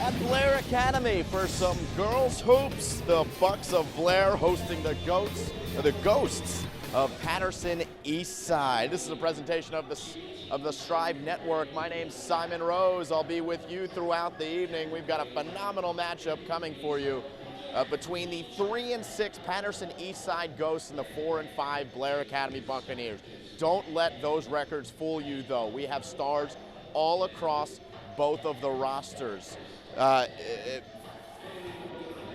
At Blair Academy for some girls hoops. The Bucks of Blair hosting the Ghosts of Paterson Eastside. This is a presentation of the Strive Network. My name's Simon Rose. I'll be with you throughout the evening. We've got a phenomenal matchup coming for you between the 3-6 Paterson Eastside Ghosts and the 4-5 Blair Academy Buccaneers. Don't let those records fool you, though. We have stars all across both of the rosters.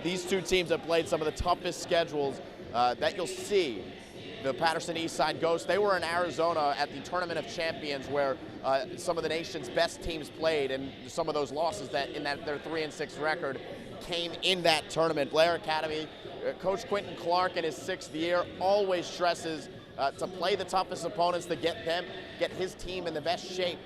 These two teams have played some of the toughest schedules that you'll see. The Paterson Eastside Ghosts, they were in Arizona at the Tournament of Champions where some of the nation's best teams played, and some of those losses their 3-6 record came in that tournament. Blair Academy, Coach Quentin Clark in his 6th year always stresses to play the toughest opponents to get his team in the best shape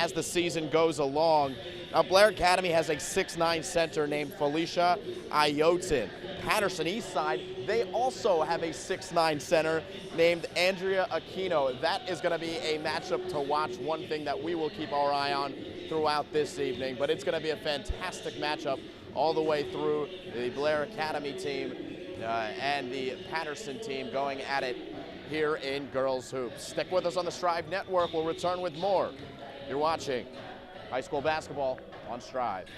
as the season goes along. Now, Blair Academy has a 6'9" center named Felicia Iotin. Paterson Eastside, they also have a 6'9" center named Andrea Aquino. That is going to be a matchup to watch, one thing that we will keep our eye on throughout this evening. But it's going to be a fantastic matchup all the way through. The Blair Academy team and the Paterson team going at it here in girls hoops. Stick with us on the Strive Network. We'll return with more. You're watching high school basketball on Strive.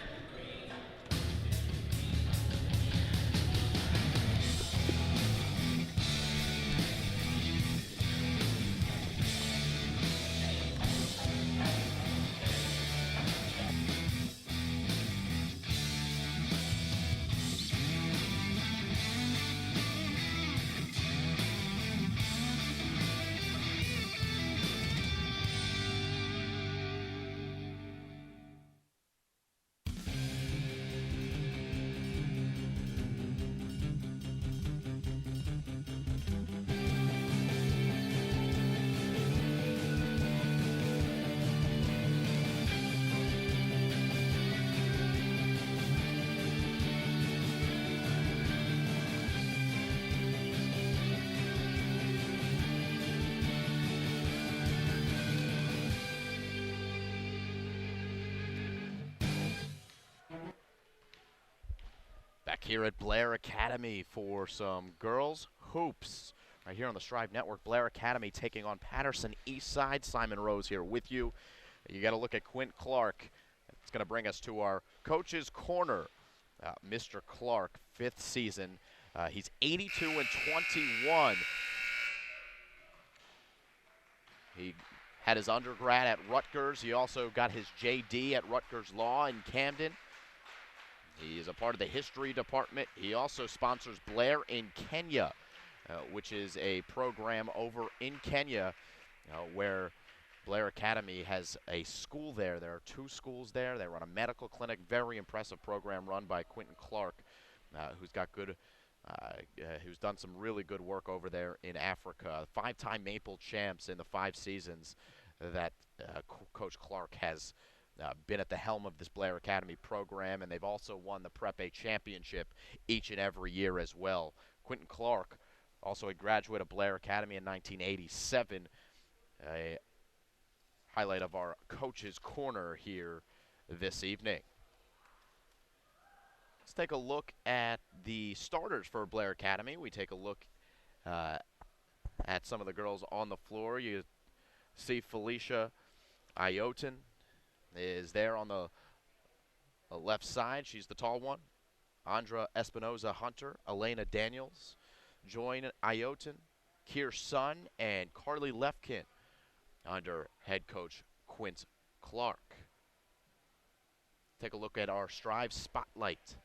Back here at Blair Academy for some girls hoops. Right here on the Strive Network, Blair Academy taking on Paterson Eastside. Simon Rose here with you. You got to look at Quint Clark. It's going to bring us to our Coach's Corner. Mr. Clark, 5th season. He's 82-21. He had his undergrad at Rutgers. He also got his JD at Rutgers Law in Camden. He is a part of the history department. He also sponsors Blair in Kenya, which is a program over in Kenya where Blair Academy has a school there. There are 2 schools there. They run a medical clinic. Very impressive program run by Quentin Clark, who's done some really good work over there in Africa. 5-time Maple champs in the 5 seasons that Coach Clark has been at the helm of this Blair Academy program, and they've also won the Prep A championship each and every year as well. Quentin Clark, also a graduate of Blair Academy in 1987, a highlight of our Coach's Corner here this evening. Let's take a look at the starters for Blair Academy. We take a look at some of the girls on the floor. You see Felicia Iotin is there on the left side. She's the tall one. Andra Espinoza Hunter, Elena Daniels, join Iotin, Kier Sun, and Carly Lefkin under head coach Quint Clark. Take a look at our Strive Spotlight.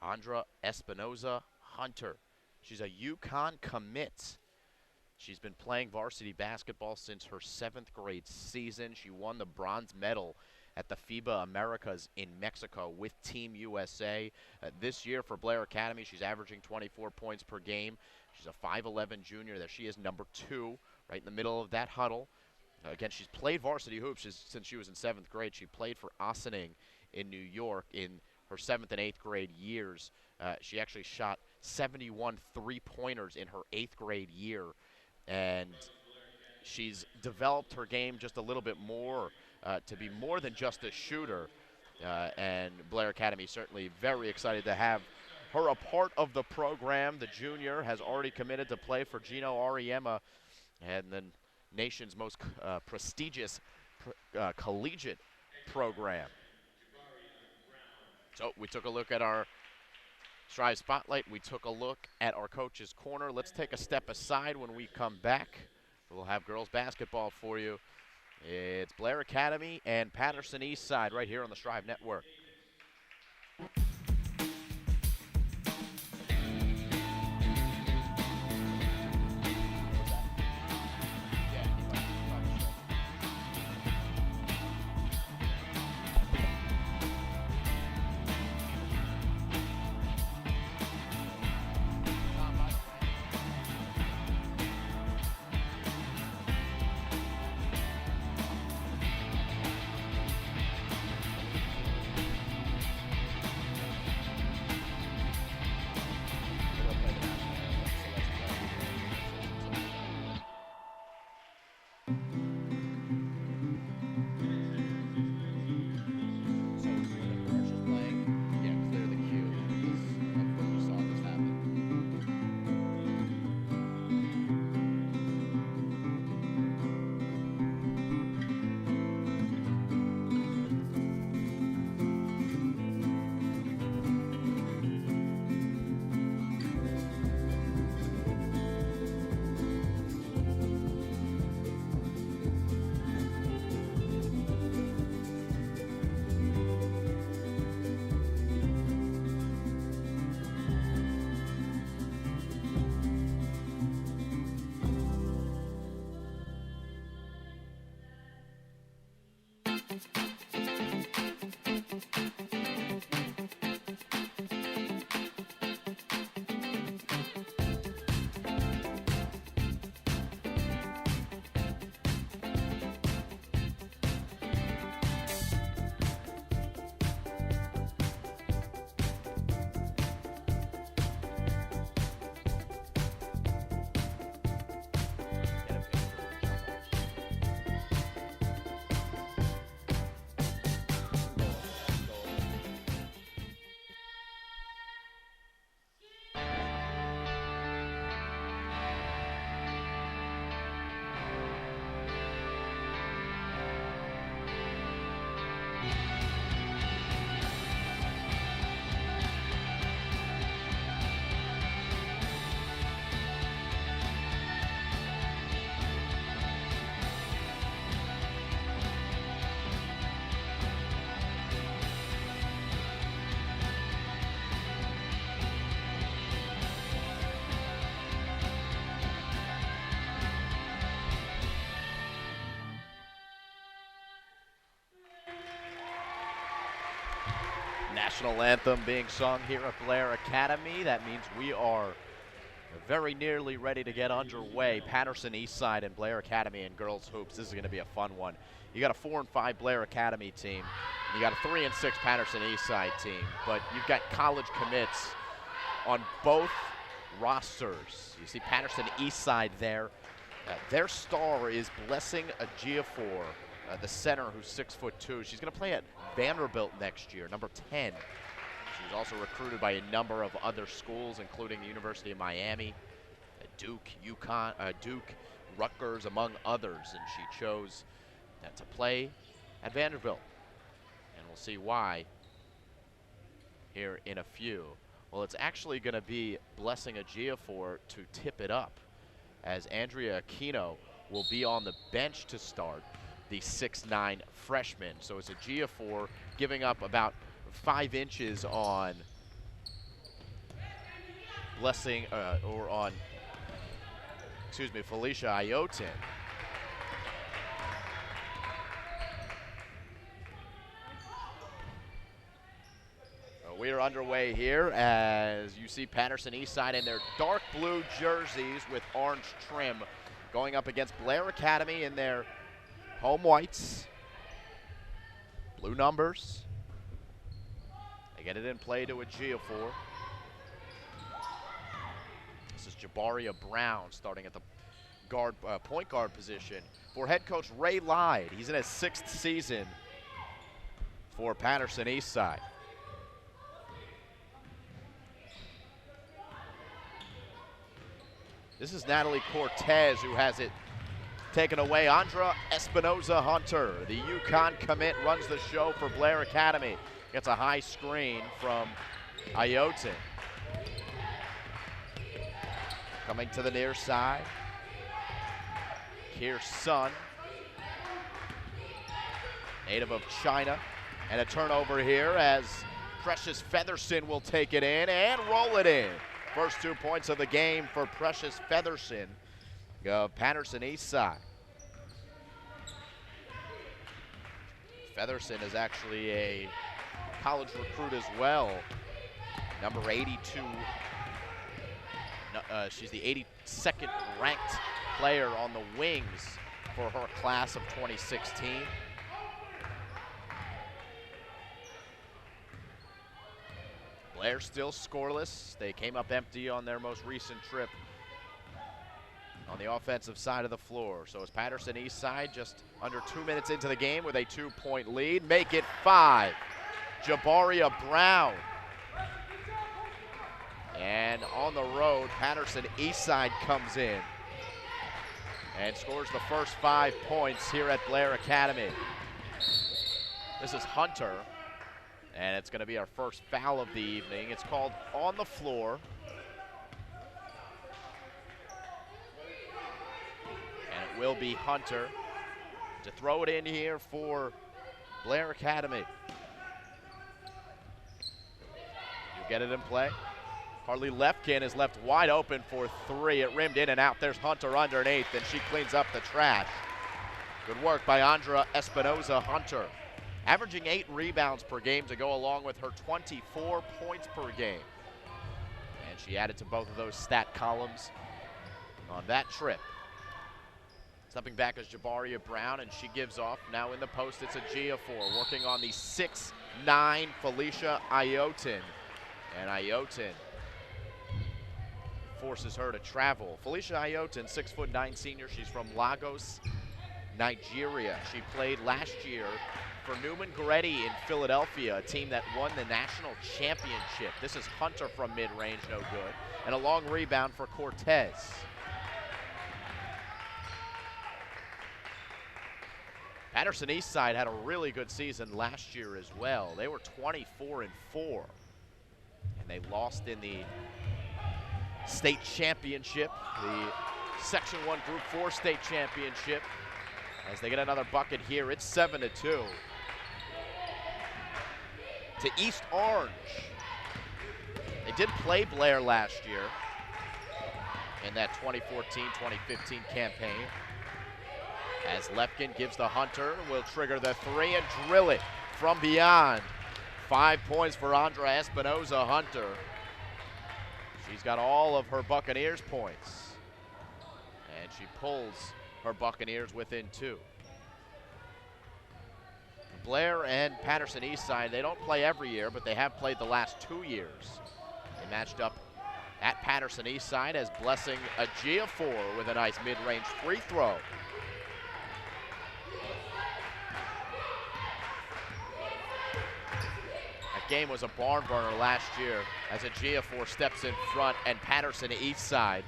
Andra Espinoza Hunter. She's a UConn commit. She's been playing varsity basketball since her 7th grade season. She won the bronze medal at the FIBA Americas in Mexico with Team USA. This year for Blair Academy, she's averaging 24 points per game. She's a 5'11 junior. There she is, number 2, right in the middle of that huddle. Again, she's played varsity hoops since she was in 7th grade. She played for Ossining in New York in her 7th and 8th grade years. She actually shot 71 three-pointers in her 8th grade year. And she's developed her game just a little bit more to be more than just a shooter. And Blair Academy certainly very excited to have her a part of the program. The junior has already committed to play for Gino Auriemma and the nation's most prestigious collegiate program. So we took a look at our Strive Spotlight. We took a look at our coach's corner. Let's take a step aside. When we come back, we'll have girls basketball for you. It's Blair Academy and Paterson Eastside right here on the Strive Network. National anthem being sung here at Blair Academy. That means we are very nearly ready to get underway. Paterson Eastside and Blair Academy and girls hoops. This is going to be a fun one. You got a 4-5 Blair Academy team. You got a 3-6 Paterson Eastside team. But you've got college commits on both rosters. You see Paterson Eastside there. Their star is Blessing Ajiafor, the center, who's 6'2". She's going to play at Vanderbilt next year, number 10. She was also recruited by a number of other schools, including the University of Miami, Duke, Duke, Rutgers, among others, and she chose to play at Vanderbilt. And we'll see why here in a few. Well, it's actually going to be Blessing Ajiafor to tip it up, as Andrea Aquino will be on the bench to start, the 6'9" freshman. So it's Ajiafor giving up about 5 inches on Felicia Ayotin. We are underway here as you see Paterson Eastside in their dark blue jerseys with orange trim going up against Blair Academy in their home whites. Blue numbers. They get it in play to Ajiafor. This is Jabaria Brown starting at the point guard position for head coach Ray Lyde. He's in his 6th season for Paterson Eastside. This is Natalie Cortez who has it taken away. Andra Espinoza-Hunter, the UConn commit, runs the show for Blair Academy. Gets a high screen from Ayotin. Coming to the near side. Here's Sun, native of China. And a turnover here as Precious Featherson will take it in and roll it in. First 2 points of the game for Precious Featherson of Paterson Eastside. Featherson is actually a college recruit as well. Number 82. She's the 82nd ranked player on the wings for her class of 2016. Blair still scoreless. They came up empty on their most recent trip on the offensive side of the floor. So it's Paterson Eastside just under 2 minutes into the game with a 2-point lead. Make it 5. Jabaria Brown. And on the road, Paterson Eastside comes in and scores the first 5 points here at Blair Academy. This is Hunter, and it's going to be our first foul of the evening. It's called on the floor. And it will be Hunter to throw it in here for Blair Academy. You get it in play. Harley Lefkin is left wide open for 3. It rimmed in and out. There's Hunter underneath, and she cleans up the trash. Good work by Andra Espinoza-Hunter. Averaging 8 rebounds per game to go along with her 24 points per game. And she added to both of those stat columns on that trip. Stepping back is Jabaria Brown, and she gives off. Now in the post, it's a Giafor working on the 6'9" Felicia Ayotin. And Ayotin forces her to travel. Felicia Ayotin, 6'9" senior. She's from Lagos, Nigeria. She played last year for Newman Goretti in Philadelphia, a team that won the national championship. This is Hunter from mid-range, no good. And a long rebound for Cortez. Paterson Eastside had a really good season last year as well. They were 24-4. And they lost in the state championship, the Section 1 Group 4 state championship. As they get another bucket here, it's 7-2. To East Orange. They did play Blair last year in that 2014-2015 campaign. As Lefkin gives the Hunter, will trigger the 3 and drill it from beyond. 5 points for Andra Espinoza-Hunter. She's got all of her Buccaneers points. And she pulls her Buccaneers within 2. Blair and Paterson Eastside, they don't play every year, but they have played the last 2 years. They matched up at Paterson Eastside as Blessing Agiafor with a nice mid-range free throw. That game was a barn burner last year as Agiafor steps in front and Paterson Eastside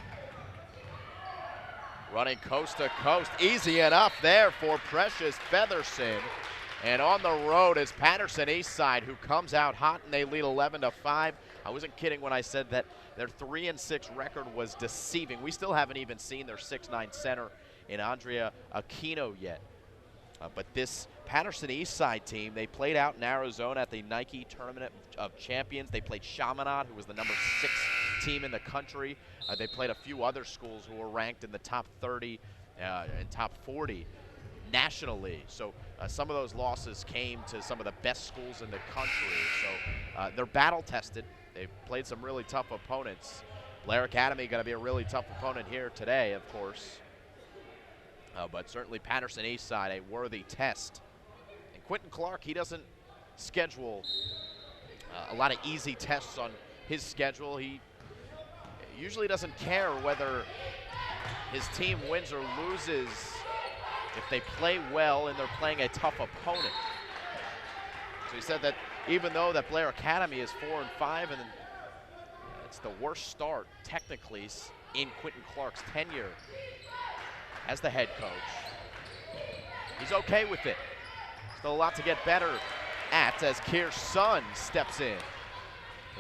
running coast to coast. Easy enough there for Precious Featherson. And on the road is Paterson Eastside, who comes out hot, and they lead 11-5. I wasn't kidding when I said that their 3-6 record was deceiving. We still haven't even seen their 6'9" center in Andrea Aquino yet. But this Paterson Eastside team, they played out in Arizona at the Nike Tournament of Champions. They played Chaminade, who was the number 6 team in the country. They played a few other schools who were ranked in the top 30 and top 40 nationally. So some of those losses came to some of the best schools in the country. So they're battle tested. They've played some really tough opponents. Blair Academy going to be a really tough opponent here today, of course. But certainly Paterson Eastside, a worthy test. And Quentin Clark, he doesn't schedule a lot of easy tests on his schedule. He usually doesn't care whether his team wins or loses if they play well and they're playing a tough opponent. So he said that even though that Blair Academy is 4-5, and it's the worst start technically in Quentin Clark's tenure as the head coach, he's okay with it. Still a lot to get better at as Keir's son steps in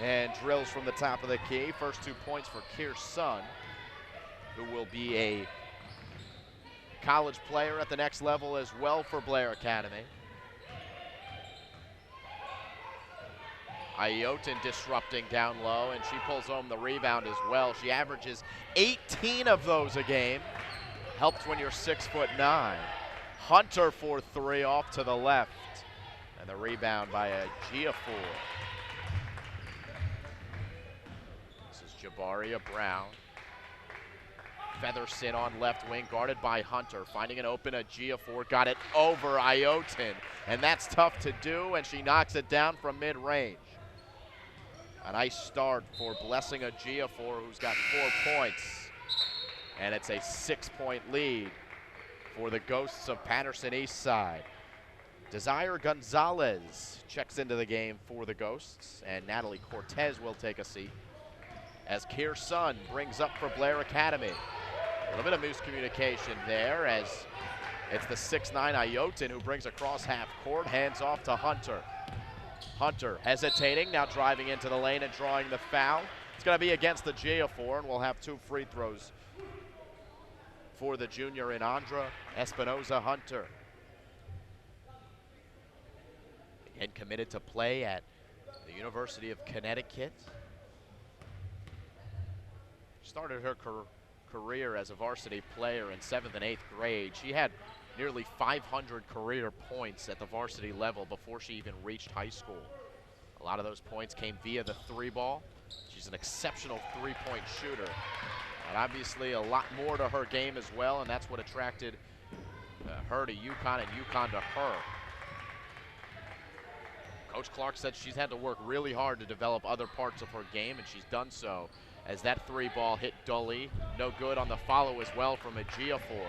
and drills from the top of the key. First 2 points for Keir's son, who will be a college player at the next level as well for Blair Academy. Ayotin disrupting down low, and she pulls home the rebound as well. She averages 18 of those a game. Helps when you're 6'9". Hunter for 3 off to the left. And the rebound by Ejiofor. This is Jabaria Brown. Featherson on left wing, guarded by Hunter. Finding an open Ejiofor, got it over Ayotin. And that's tough to do, and she knocks it down from mid-range. A nice start for Blessing Ejiofor, who's got 4 points. And it's a 6-point lead for the Ghosts of Paterson Eastside. Desire Gonzalez checks into the game for the Ghosts, and Natalie Cortez will take a seat as Keir's son brings up for Blair Academy. A little bit of miscommunication there as it's the 6'9" Ayotin who brings across half court, hands off to Hunter. Hunter hesitating, now driving into the lane and drawing the foul. It's going to be against the Ejiofor, and we'll have 2 free throws for the junior in Andra Espinoza Hunter. Again, committed to play at the University of Connecticut. Started her career as a varsity player in 7th and 8th grade. She had nearly 500 career points at the varsity level before she even reached high school. A lot of those points came via the 3-ball. She's an exceptional 3-point shooter. And obviously a lot more to her game as well, and that's what attracted her to UConn and UConn to her. Coach Clark said she's had to work really hard to develop other parts of her game, and she's done so as that 3-ball hit dully. No good on the follow as well from Ejiofor.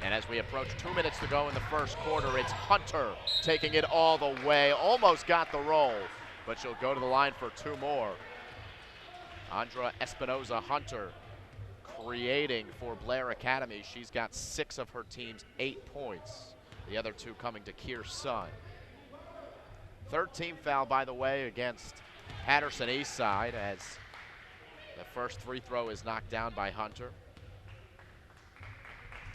And as we approach 2 minutes to go in the first quarter, it's Hunter taking it all the way. Almost got the roll, but she'll go to the line for 2 more. Andra Espinoza Hunter creating for Blair Academy. She's got 6 of her team's 8 points. The other 2 coming to Keir's son. 3rd team foul, by the way, against Paterson Eastside as the first free throw is knocked down by Hunter.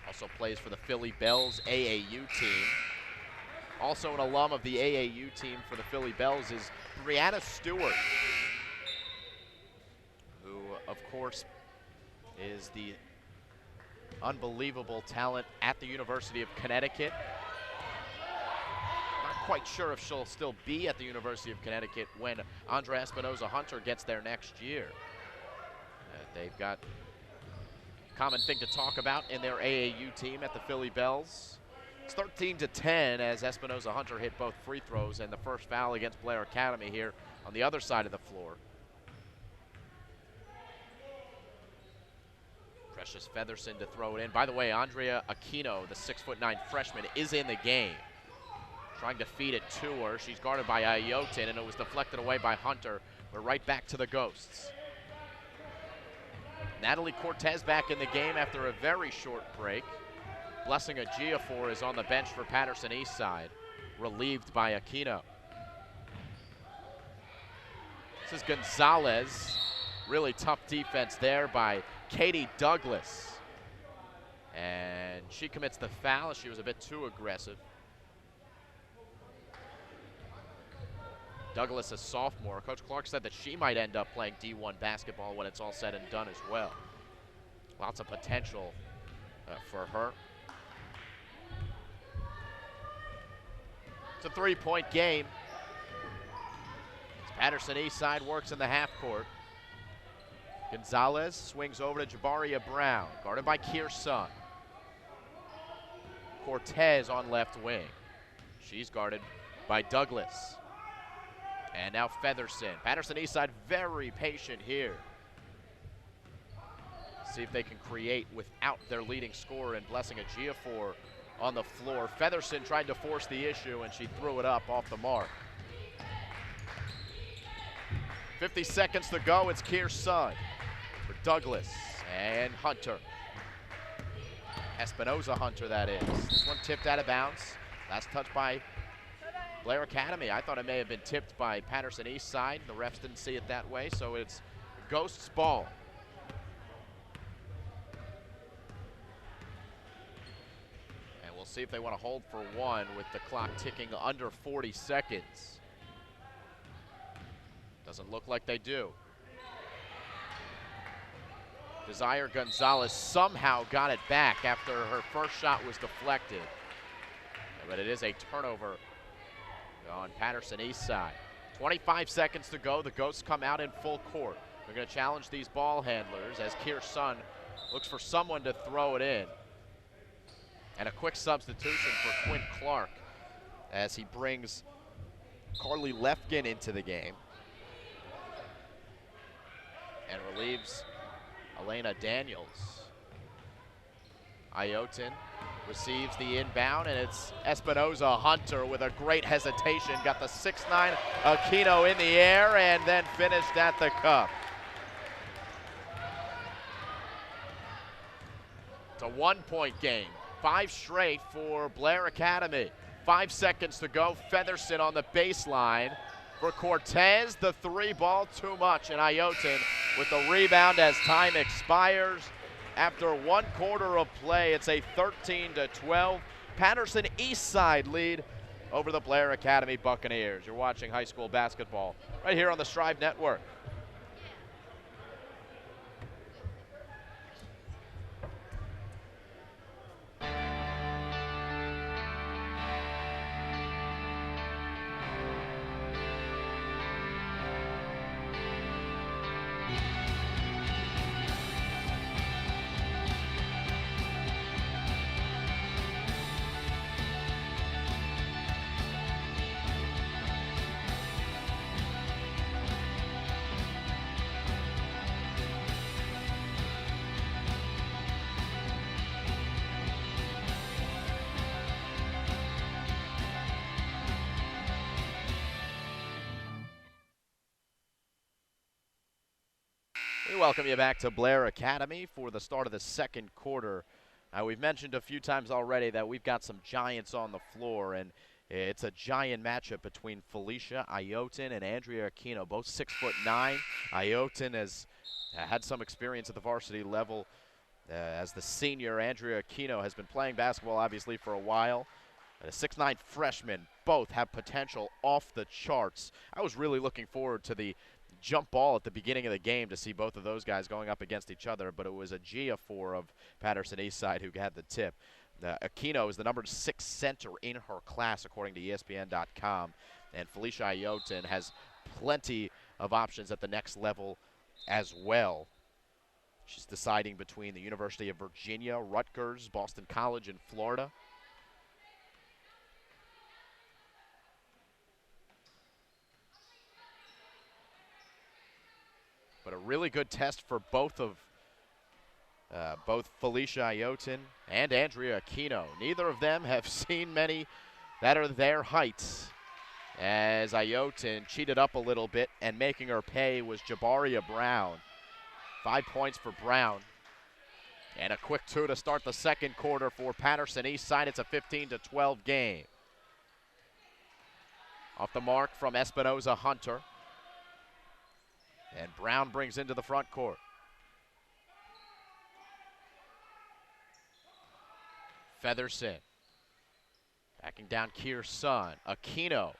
Also plays for the Philly Bells AAU team. Also an alum of the AAU team for the Philly Bells is Brianna Stewart, who, of course, is the unbelievable talent at the University of Connecticut. Not quite sure if she'll still be at the University of Connecticut when Andra Espinoza Hunter gets there next year. They've got a common thing to talk about in their AAU team at the Philly Bells. It's 13-10 as Espinoza Hunter hit both free throws, and the first foul against Blair Academy here on the other side of the floor. Precious Featherson to throw it in. By the way, Andrea Aquino, the 6'9" freshman, is in the game. Trying to feed it to her. She's guarded by Ayotin, and it was deflected away by Hunter. We're right back to the Ghosts. Natalie Cortez back in the game after a very short break. Blessing Ejiofor is on the bench for Paterson Eastside, relieved by Aquino. This is Gonzalez. Really tough defense there by Katie Douglas. And she commits the foul. She was a bit too aggressive. Douglas, a sophomore. Coach Clark said that she might end up playing D1 basketball when it's all said and done as well. Lots of potential for her. It's a 3-point game. As Paterson Eastside works in the half court. Gonzalez swings over to Jabaria Brown, guarded by Keir's son. Cortez on left wing. She's guarded by Douglas. And now Featherson. Paterson Eastside very patient here. See if they can create without their leading scorer and Blessing Ejiofor on the floor. Featherson tried to force the issue, and she threw it up off the mark. 50 seconds to go. It's Kearson for Douglas and Hunter. Espinoza Hunter, that is. This one tipped out of bounds. Last touch by Blair Academy. I thought it may have been tipped by Paterson Eastside. The refs didn't see it that way, so it's Ghost's ball. And we'll see if they want to hold for one with the clock ticking under 40 seconds. Doesn't look like they do. Desire Gonzalez somehow got it back after her first shot was deflected. But it is a turnover on Paterson Eastside. 25 seconds to go. The Ghosts come out in full court. They're going to challenge these ball handlers as Kearson looks for someone to throw it in. And a quick substitution for Quinn Clark as he brings Carly Lefkin into the game and relieves Elena Daniels. Iotin receives the inbound, and it's Espinoza Hunter with a great hesitation. Got the 6'9" Aquino in the air and then finished at the cup. It's a 1-point game. 5 straight for Blair Academy. 5 seconds to go. Featherson on the baseline for Cortez. The 3 ball too much, and Iotin with the rebound as time expires. After 1 quarter of play, it's a 13-12 Paterson Eastside lead over the Blair Academy Buccaneers. You're watching high school basketball right here on the Strive Network. We welcome you back to Blair Academy for the start of the second quarter. We've mentioned a few times already that we've got some giants on the floor, and it's a giant matchup between Felicia Iotin and Andrea Aquino, both 6'9". Iotin has had some experience at the varsity level as the senior. Andrea Aquino has been playing basketball, obviously, for a while. And a 6'9" freshman, both have potential off the charts. I was really looking forward to the jump ball at the beginning of the game to see both of those guys going up against each other, but it was a Gia4 of Paterson Eastside who had the tip. Aquino is the number 6 center in her class, according to ESPN.com, and Felicia Iotin has plenty of options at the next level as well. She's deciding between the University of Virginia, Rutgers, Boston College in Florida. But a really good test for both Felicia Iotin and Andrea Aquino. Neither of them have seen many that are their heights, as Iotin cheated up a little bit, and making her pay was Jabaria Brown. 5 points for Brown. And a quick 2 to start the second quarter for Paterson Eastside. It's a 15-12 game. Off the mark from Espinoza Hunter. And Brown brings into the front court. Featherson. Backing down Kearson. Aquino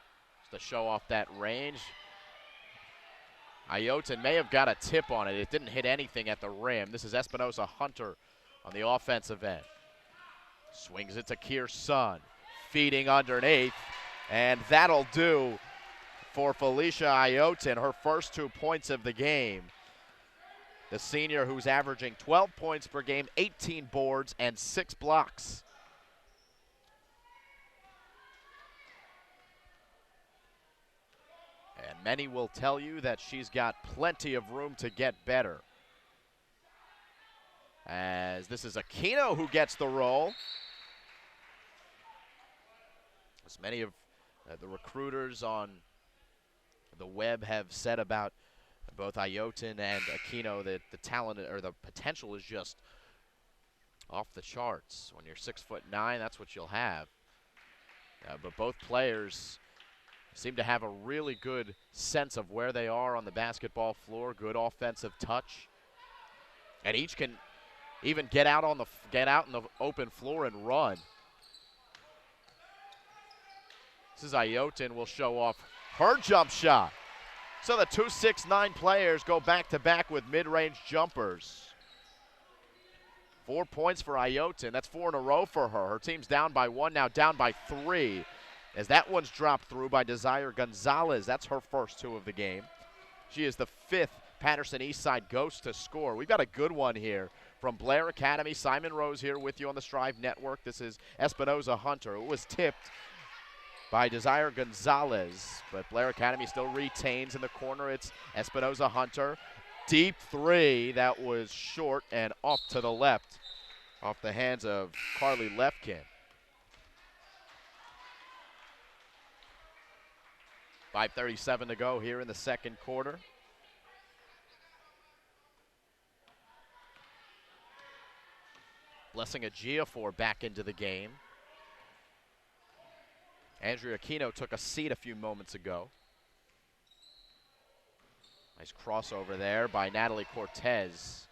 to show off that range. Iotin may have got a tip on it. It didn't hit anything at the rim. This is Espinoza Hunter on the offensive end. Swings it to Kearson. Feeding underneath. And that'll do for Felicia Iotin, her first 2 points of the game. The senior who's averaging 12 points per game, 18 boards, and 6 blocks. And many will tell you that she's got plenty of room to get better. As this is Aquino who gets the roll. As many of the recruiters on the web have said about Both Ayotin and Aquino, the talent or the potential is just off the charts. When you're 6'9", that's what you'll have. But both players seem to have a really good sense of where they are on the basketball floor, good offensive touch. And each can even get out in the open floor and run. This is Ayotin will show off her jump shot. So the 2 6'9" players go back-to-back with mid-range jumpers. 4 points for Ayotin. That's 4 in a row for her. Her team's down by 1, now down by 3. As that one's dropped through by Desire Gonzalez. That's her first 2 of the game. She is the 5th Paterson Eastside Ghost to score. We've got a good one here from Blair Academy. Simon Rose here with you on the Strive Network. This is Espinoza Hunter. It was tipped by Desire Gonzalez, but Blair Academy still retains in the corner. It's Espinoza Hunter. Deep 3, that was short and off to the left, off the hands of Carly Lefkin. 5:37 to go here in the second quarter. Blessing Ejiofor back into the game. Andrea Aquino took a seat a few moments ago. Nice crossover there by Natalie Cortez.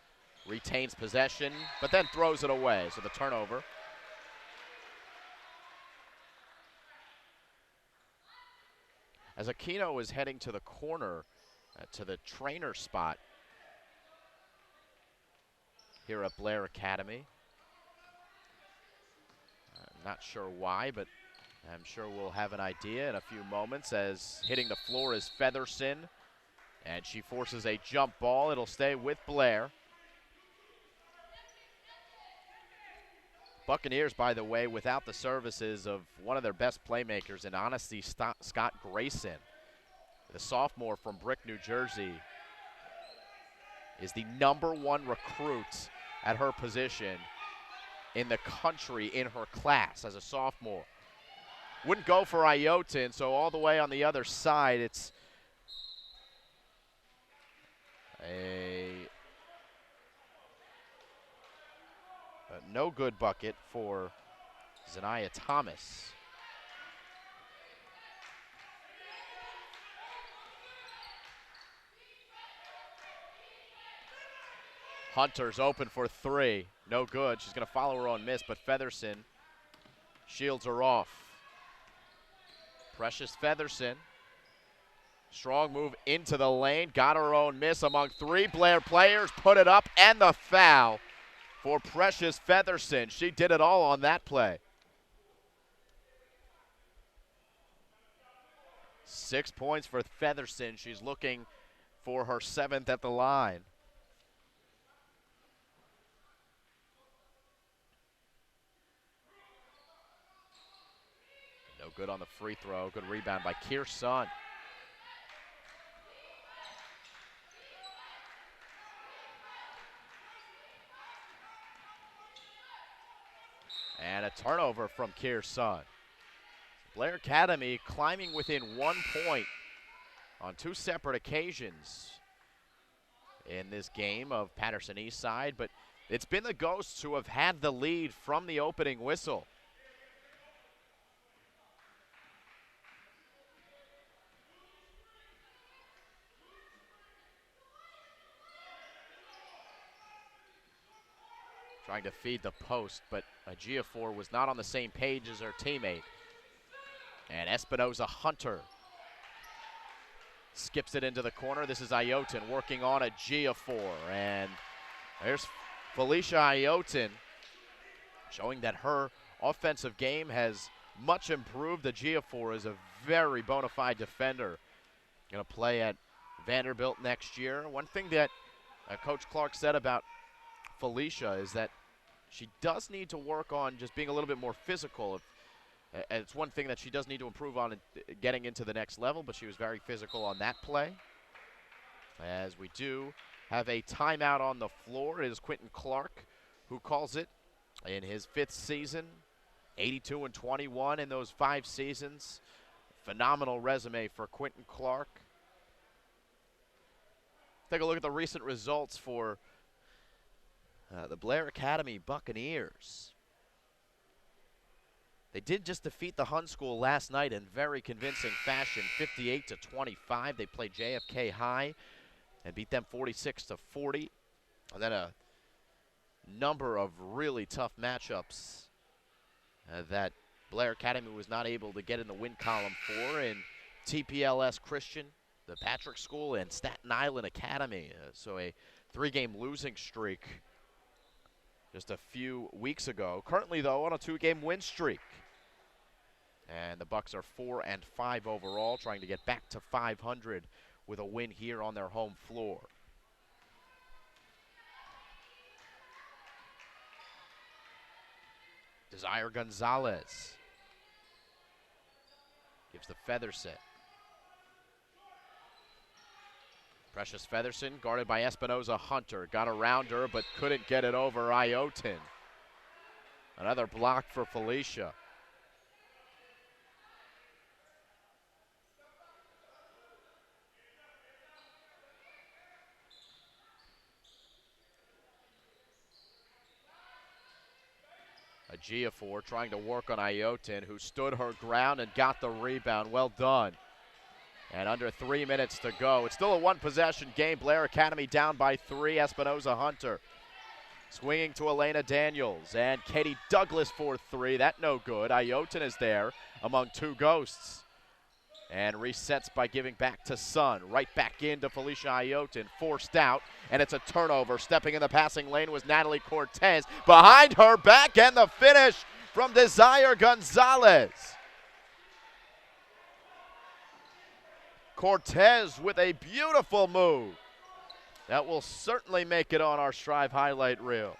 Retains possession, but then throws it away, so the turnover. As Aquino is heading to the corner, to the trainer spot here at Blair Academy. I'm not sure why, but I'm sure we'll have an idea in a few moments, as hitting the floor is Featherson, and she forces a jump ball. It'll stay with Blair. Buccaneers, by the way, without the services of one of their best playmakers in Honesty Scott Grayson, the sophomore from Brick, New Jersey, is the #1 recruit at her position in the country in her class as a sophomore. Wouldn't go for Ayotin, so all the way on the other side, it's a no good bucket for Zanaya Thomas. Hunter's open for 3. No good. She's going to follow her own miss, but Featherson shields her off. Precious Featherson. Strong move into the lane. Got her own miss among 3 Blair players. Put it up, and the foul for Precious Featherson. She did it all on that play. 6 points for Featherson. She's looking for her 7th at the line. No good on the free throw. Good rebound by Kearson. And a turnover from Kearson. Blair Academy climbing within 1 point on 2 separate occasions in this game of Paterson Eastside, but it's been the Ghosts who have had the lead from the opening whistle. Trying to feed the post, but Ejiofor was not on the same page as her teammate. And Espinoza Hunter skips it into the corner. This is Ayotin working on Ejiofor. And there's Felicia Ayotin showing that her offensive game has much improved. Ejiofor is a very bona fide defender. Going to play at Vanderbilt next year. One thing that Coach Clark said about Felicia is that she does need to work on just being a little bit more physical. It's one thing that she does need to improve on getting into the next level, but she was very physical on that play. As we do have a timeout on the floor, it is Quentin Clark who calls it in his 5th season. 82-21 in those 5 seasons. Phenomenal resume for Quentin Clark. Take a look at the recent results for the Blair Academy Buccaneers. They did just defeat the Hun School last night in very convincing fashion, 58-25. They played JFK High and beat them 46-40. And then a number of really tough matchups that Blair Academy was not able to get in the win column for in TPLS Christian, the Patrick School, and Staten Island Academy. So a 3-game losing streak just a few weeks ago. Currently, though, on a 2-game win streak. And the Bucks are 4-5 overall, trying to get back to 500 with a win here on their home floor. Desire Gonzalez gives the Featherson. Precious Featherson guarded by Espinoza Hunter. Got around her but couldn't get it over Iotin. Another block for Felicia. Ajiafor trying to work on Iotin, who stood her ground and got the rebound. Well done. And under 3 minutes to go. It's still a one-possession game. Blair Academy down by 3. Espinoza Hunter swinging to Elena Daniels. And Katie Douglas for 3. That no good. Iotin is there among 2 ghosts. And resets by giving back to Sun. Right back into Felicia Iotin. Forced out. And it's a turnover. Stepping in the passing lane was Natalie Cortez. Behind her back, and the finish from Desire Gonzalez. Cortez with a beautiful move. That will certainly make it on our Strive highlight reel.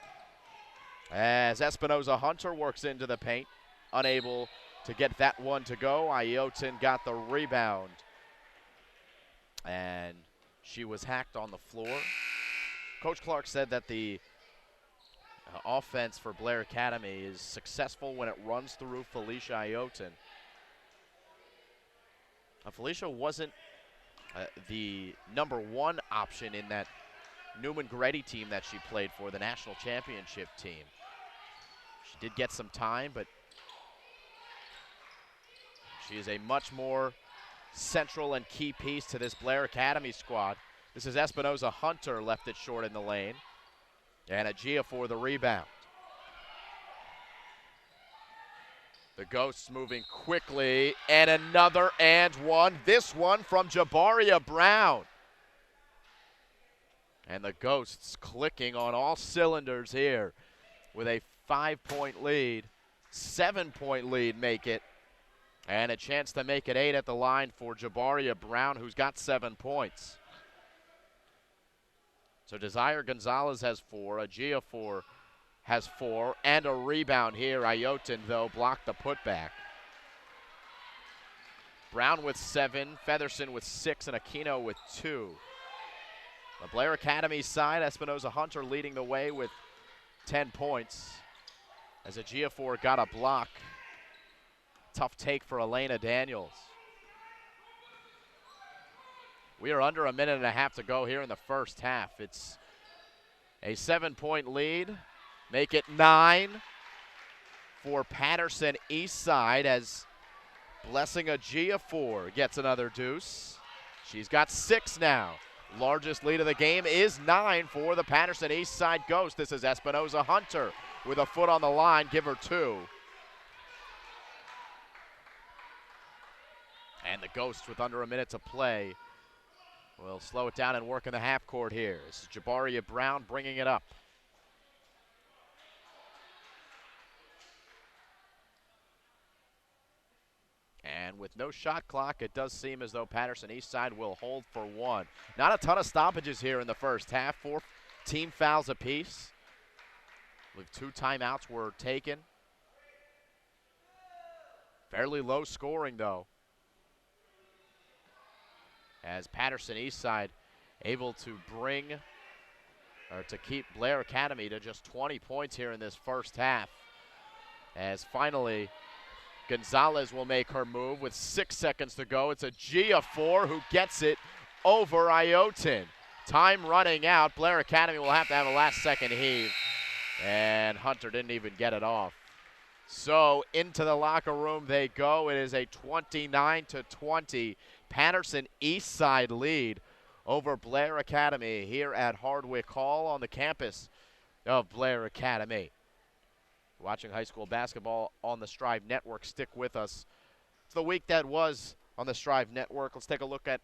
As Espinoza Hunter works into the paint, unable to get that one to go. Iotin got the rebound. And she was hacked on the floor. Coach Clark said that the offense for Blair Academy is successful when it runs through Felicia Iotin. Felicia wasn't the #1 option in that Newman Grady team that she played for, the national championship team. She did get some time, but she is a much more central and key piece to this Blair Academy squad. This is Espinoza Hunter, left it short in the lane. And Agia for the rebound. The Ghosts moving quickly, and another and one. This one from Jabaria Brown. And the Ghosts clicking on all cylinders here with a 5-point lead, 7-point lead make it, and a chance to make it 8 at the line for Jabaria Brown, who's got 7 points. So Desire Gonzalez has 4, Ajiafor has 4, and a rebound here. Iotin, though, blocked the putback. Brown with 7, Featherson with 6, and Aquino with 2. The Blair Academy side, Espinoza Hunter leading the way with 10 points. As Ajiafor got a block. Tough take for Elena Daniels. We are under a minute and a half to go here in the first half. It's a 7-point lead. Make it 9 for Paterson Eastside as Blessing Ajiafor gets another deuce. She's got 6 now. Largest lead of the game is 9 for the Paterson Eastside Ghost. This is Espinoza Hunter with a foot on the line. Give her 2. And the Ghosts, with under a minute to play, will slow it down and work in the half court here. This is Jabaria Brown bringing it up. And with no shot clock, it does seem as though Paterson Eastside will hold for 1. Not a ton of stoppages here in the first half. 4 team fouls apiece. With 2 timeouts were taken. Fairly low scoring, though, as Paterson Eastside able to keep Blair Academy to just 20 points here in this first half. As finally Gonzalez will make her move with 6 seconds to go. It's Ajiafor who gets it over Iotin. Time running out. Blair Academy will have to have a last-second heave. And Hunter didn't even get it off. So into the locker room they go. It is a 29-20 Paterson Eastside lead over Blair Academy here at Hardwick Hall on the campus of Blair Academy. Watching high school basketball on the Strive Network. Stick with us. It's the week that was on the Strive Network. Let's take a look at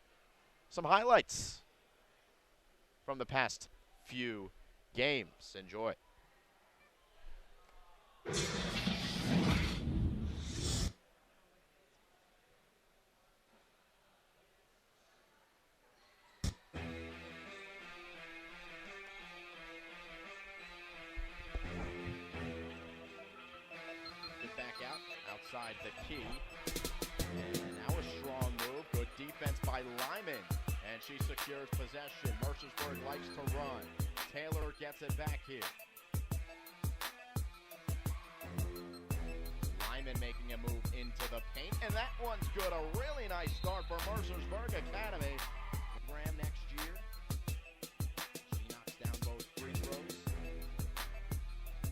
some highlights from the past few games. Enjoy. Outside the key, and now a strong move, good defense by Lyman, and she secures possession. Mercersburg likes to run. Taylor gets it back here. Lyman making a move into the paint, and that one's good. A really nice start for Mercersburg Academy. Graham next year. She knocks down both free throws.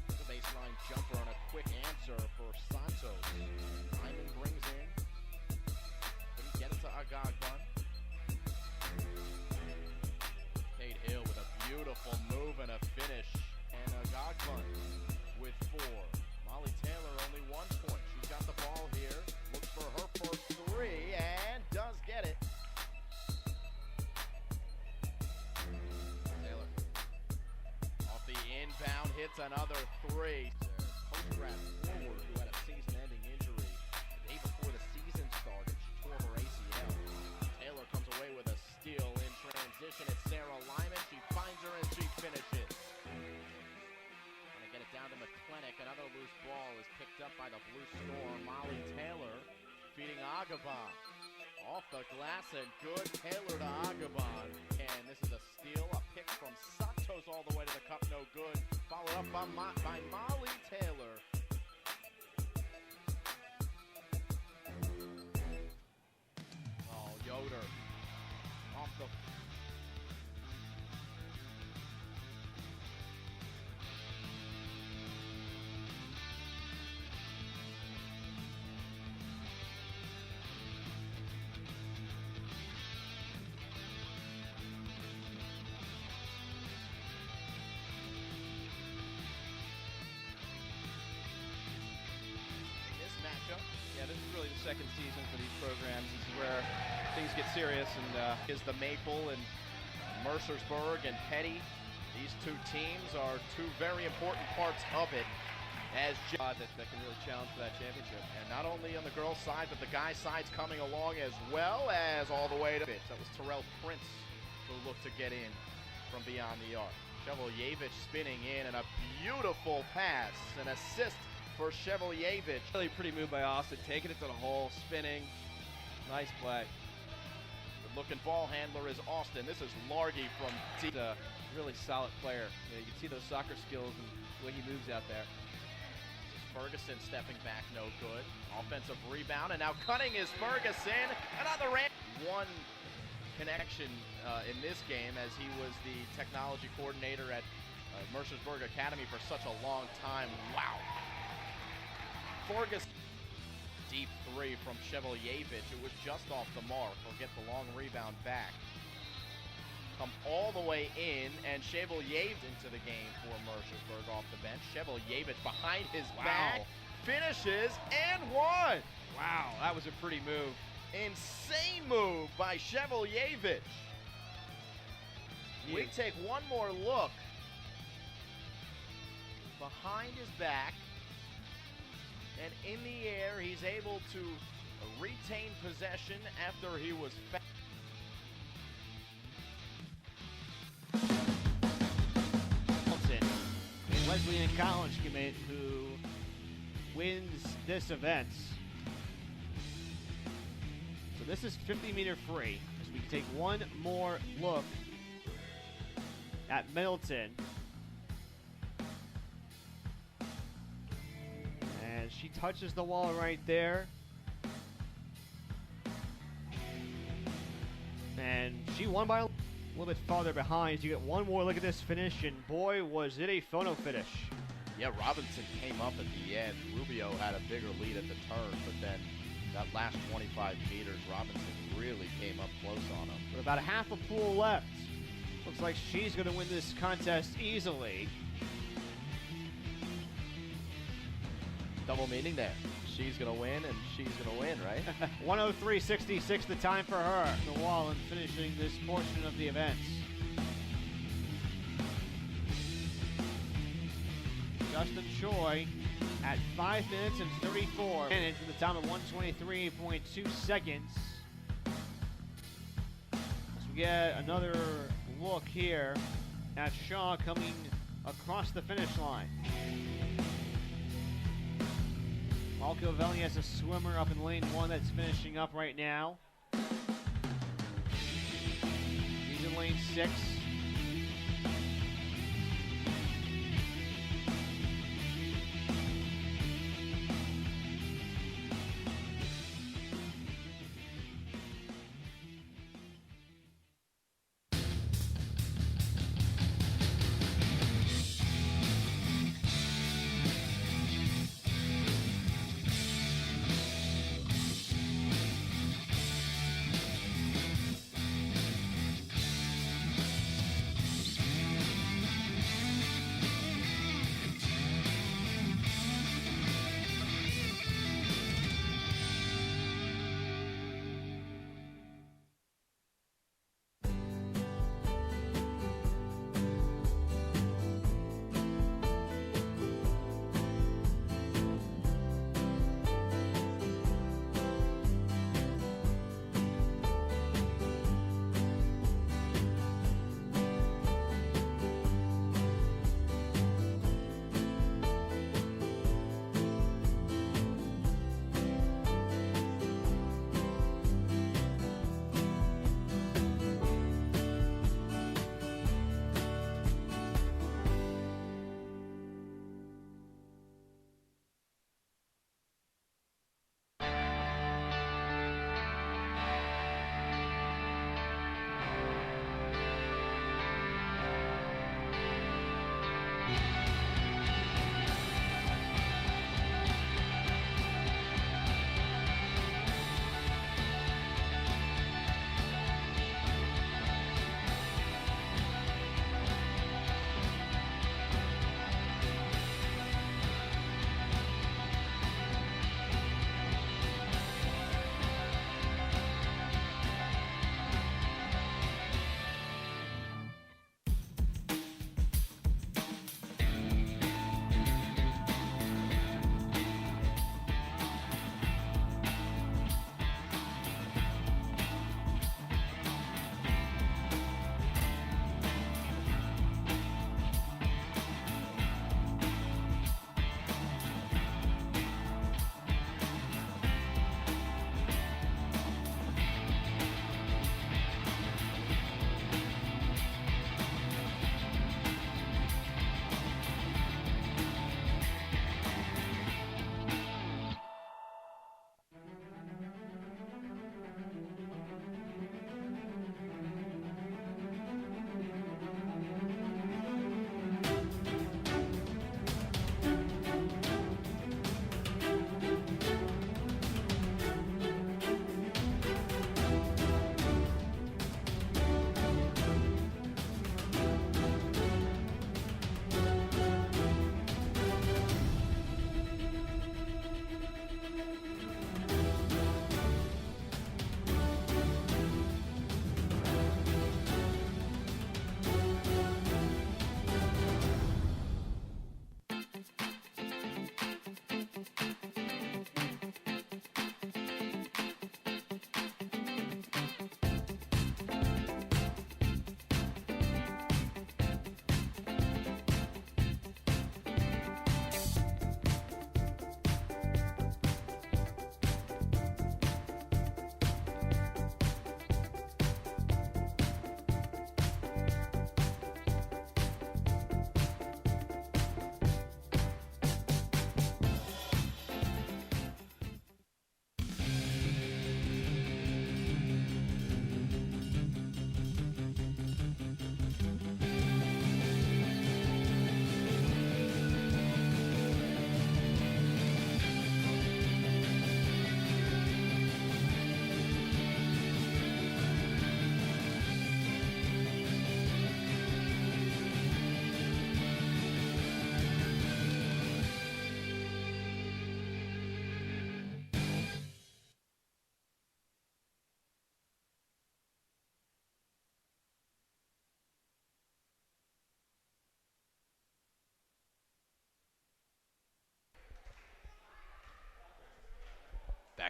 The baseline jumper and a quick answer for Santos. Lyman brings in. Couldn't get it to Agagban. Kate Hill with a beautiful move and a finish. And Agagban with 4. Molly Taylor only 1 point. She's got the ball here. Looks for her first 3 and does get it. Taylor off the inbound hits another 3. Post-grad forward who had a season-ending injury the day before the season started. She tore her ACL. Taylor comes away with a steal in transition. It's Sarah Lyman. She finds her and she finishes. Gonna get it down to McClinic. Another loose ball is picked up by the Blue Storm. Molly Taylor feeding Agagban. Off the glass and good. Taylor to Agagban. And this is a steal. A pick from Santos all the way to the cup. No good. Followed up by Molly Taylor. Oh, Yoder off the. Yeah, this is really the second season for these programs. This is where things get serious. And Is the Maple and Mercersburg and Petty. These two teams are two very important parts of it. As that can really challenge for that championship. And not only on the girls' side, but the guys' side's coming along as well as all the way to it. That was Terrell Prince who looked to get in from beyond the arc. Chevalievich spinning in and a beautiful pass, an assist for Chevalievich. Really pretty move by Austin, taking it to the hole, spinning. Nice play. Good-looking ball handler is Austin. This is Largy from deep. A really solid player. You can see those soccer skills and the way he moves out there. This is Ferguson stepping back, no good. Offensive rebound, and now cutting is Ferguson. Another one connection in this game, as he was the technology coordinator at Mercersburg Academy for such a long time. Wow. Ferguson, deep 3 from Chevalievich. It was just off the mark. He'll get the long rebound back. Come all the way in, and Chevalievich into the game for Mercersburg off the bench. Chevalievich behind his back, finishes, and 1. Wow, that was a pretty move. Insane move by Chevalievich. We take one more look. Behind his back. And in the air, he's able to retain possession after he was Wesleyan College commit who wins this event. So this is 50-meter free. As we take one more look at Middleton. And she touches the wall right there. And she won by a little bit farther behind. You get one more look at this finish, and boy, was it a photo finish. Yeah, Robinson came up at the end. Rubio had a bigger lead at the turn, but then that last 25 meters, Robinson really came up close on him. With about a half a pool left, looks like she's going to win this contest easily. Double meaning there. She's going to win, and she's going to win, right? 1:03.66 the time for her. The wall and finishing this portion of the events. Justin Choi at 5 minutes and 34 minutes with a time of 1:23.2 seconds. As we get another look here at Shaw coming across the finish line. Alcovelli has a swimmer up in lane 1 that's finishing up right now. He's in lane 6.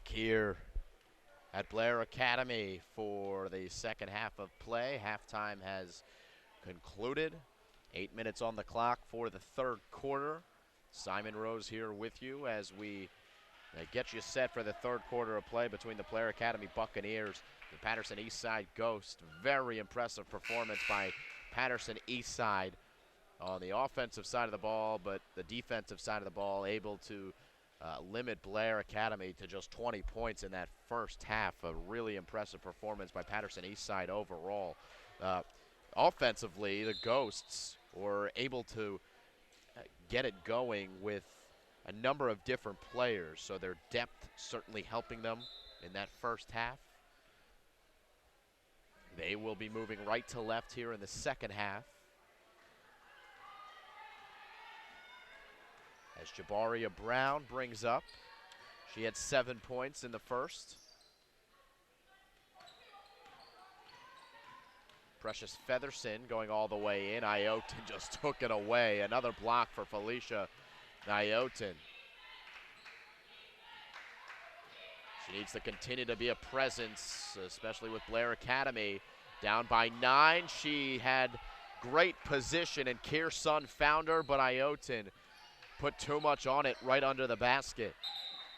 Back here at Blair Academy for the second half of play. Halftime has concluded. 8 minutes on the clock for the third quarter. Simon Rose here with you as we get you set for the third quarter of play between the Blair Academy Buccaneers and Paterson Eastside Ghost. Very impressive performance by Paterson Eastside on the offensive side of the ball, but the defensive side of the ball able to limit Blair Academy to just 20 points in that first half. A really impressive performance by Paterson Eastside overall. Offensively, the Ghosts were able to get it going with a number of different players, so their depth certainly helping them in that first half. They will be moving right to left here in the second half, as Jabaria Brown brings up. She had 7 points in the first. Precious Featherson going all the way in. Iotin just took it away. Another block for Felicia Iotin. She needs to continue to be a presence, especially with Blair Academy. Down by 9. She had great position, and Kearson found her, but Iotin put too much on it right under the basket.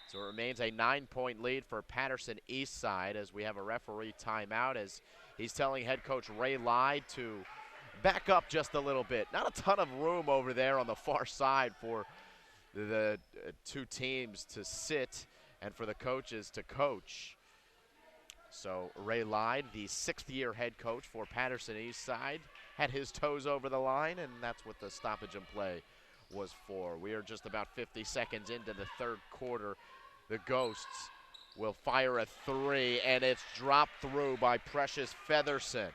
So it remains a 9-point lead for Paterson Eastside as we have a referee timeout, as he's telling head coach Ray Lyde to back up just a little bit. Not a ton of room over there on the far side for the two teams to sit and for the coaches to coach. So Ray Lyde, the 6th-year head coach for Paterson Eastside, had his toes over the line, and that's what the stoppage in play was for. We are just about 50 seconds into the third quarter. The Ghosts will fire a 3, and it's dropped through by Precious Featherson.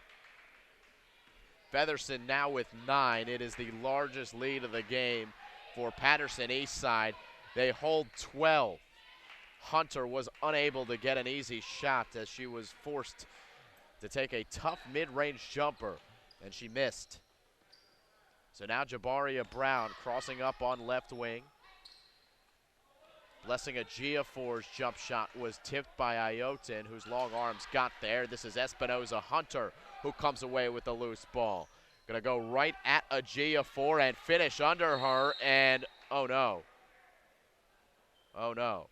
Featherson now with 9. It is the largest lead of the game for Paterson Eastside. They hold 12. Hunter was unable to get an easy shot as she was forced to take a tough mid-range jumper, and she missed. So now Jabaria Brown crossing up on left wing. Blessing Ajiafor's jump shot was tipped by Iotin, whose long arms got there. This is Espinoza Hunter who comes away with the loose ball. Gonna go right at Ajiafor and finish under her, and oh no. Oh no.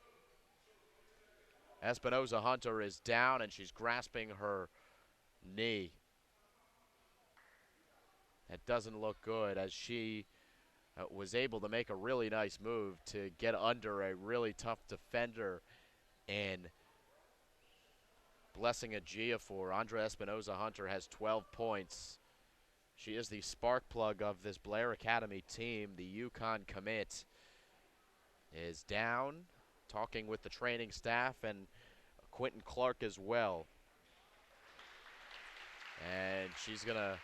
Espinoza Hunter is down, and she's grasping her knee. That doesn't look good, as she was able to make a really nice move to get under a really tough defender. And Blessing Ajiafor, Andra Espinoza Hunter has 12 points. She is the spark plug of this Blair Academy team. The Yukon commit is down, talking with the training staff and Quentin Clark as well. And she's going to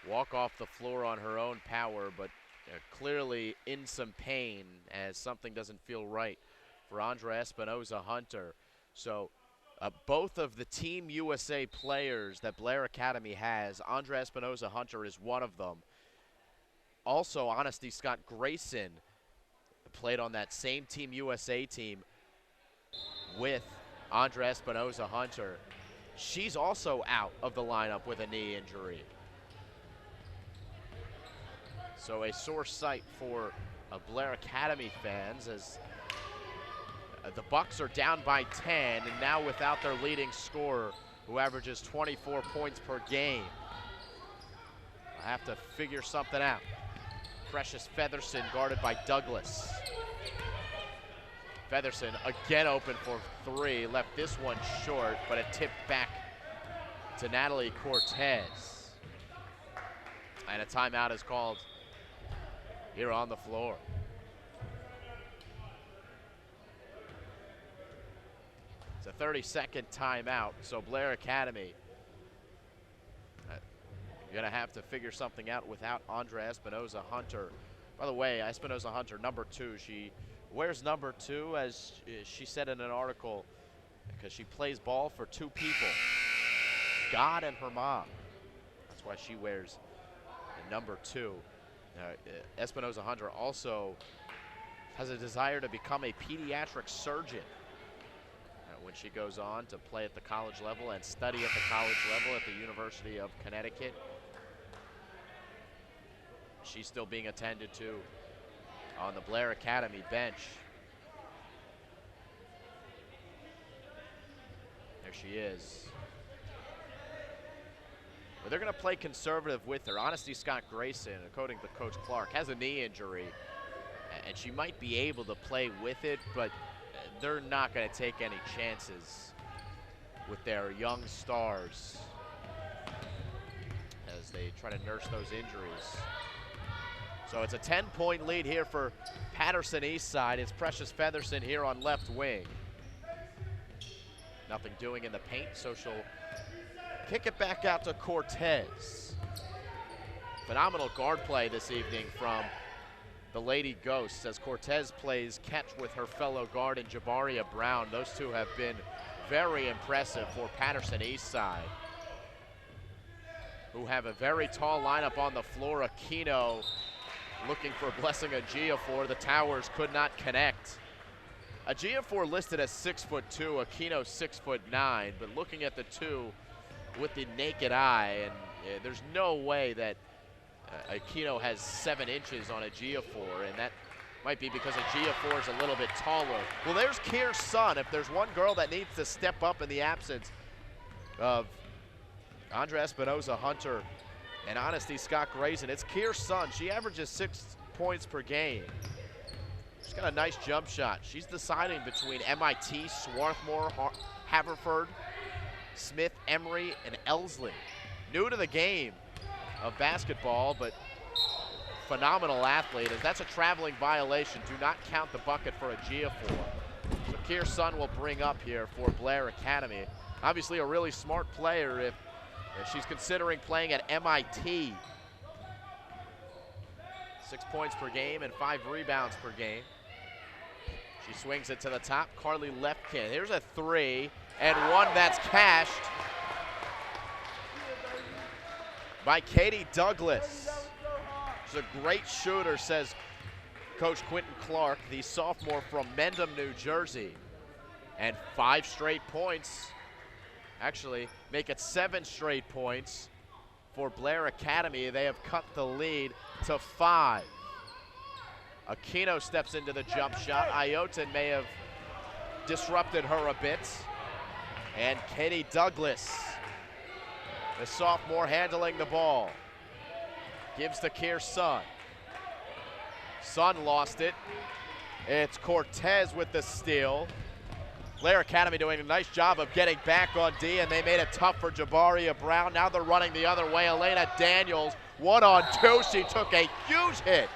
walk off the floor on her own power, but clearly in some pain as something doesn't feel right for Andra Espinoza Hunter. So both of the Team USA players that Blair Academy has, Andra Espinoza Hunter is one of them. Also, Honesty Scott Grayson played on that same Team USA team with Andra Espinoza Hunter. She's also out of the lineup with a knee injury. So a sore sight for Blair Academy fans, as the Bucks are down by 10, and now without their leading scorer, who averages 24 points per game. I have to figure something out. Precious Featherson guarded by Douglas. Featherson again open for 3, left this one short, but it tipped back to Natalie Cortez. And a timeout is called here on the floor. It's a 30-second timeout, so Blair Academy, you're going to have to figure something out without Andra Espinoza Hunter. By the way, Espinoza Hunter, number 2, she wears number 2, as she said in an article, because she plays ball for 2 people, God and her mom. That's why she wears the number 2. Espinoza Hunter also has a desire to become a pediatric surgeon. when she goes on to play at the college level and study at the college level at the University of Connecticut. She's still being attended to on the Blair Academy bench. There she is. Well, they're going to play conservative with her. Honesty Scott Grayson, according to Coach Clark, has a knee injury, and she might be able to play with it, but they're not going to take any chances with their young stars as they try to nurse those injuries. So it's a 10-point lead here for Paterson Eastside. It's Precious Featherson here on left wing. Nothing doing in the paint, so she'll kick it back out to Cortez. Phenomenal guard play this evening from the Lady Ghosts as Cortez plays catch with her fellow guard in Jabaria Brown. Those two have been very impressive for Paterson Eastside, who have a very tall lineup on the floor. Aquino looking for Blessing Ajiafor. The towers could not connect. Ajiafor listed as 6'2", Aquino 6'9", but looking at the two with the naked eye, and there's no way that Aquino has 7 inches on Ajiafor, and that might be because Ajiafor is a little bit taller. Well, there's Keir's son. If there's one girl that needs to step up in the absence of Andra Espinoza-Hunter and Honesty Scott Grayson, it's Keir's son. She averages 6 points per game. She's got a nice jump shot. She's deciding between MIT, Swarthmore, Haverford, Smith, Emory, and Elsley. New to the game of basketball, but phenomenal athlete. As that's a traveling violation, do not count the bucket for Ajiafor. So Keir's son will bring up here for Blair Academy. Obviously a really smart player if she's considering playing at MIT. 6 points per game and 5 rebounds per game. She swings it to the top. Carly Lefkin. Here's a 3 and one that's cashed by Katie Douglas. She's a great shooter, says Coach Quentin Clark, the sophomore from Mendham, New Jersey. And 5 straight points. Actually, make it 7 straight points for Blair Academy. They have cut the lead to 5. Aquino steps into the jump shot. Iotin may have disrupted her a bit. And Katie Douglas, the sophomore, handling the ball. Gives to Keir's son. Son lost it. It's Cortez with the steal. Blair Academy doing a nice job of getting back on D, and they made it tough for Jabaria Brown. Now they're running the other way. Elena Daniels, 1-on-2. She took a huge hit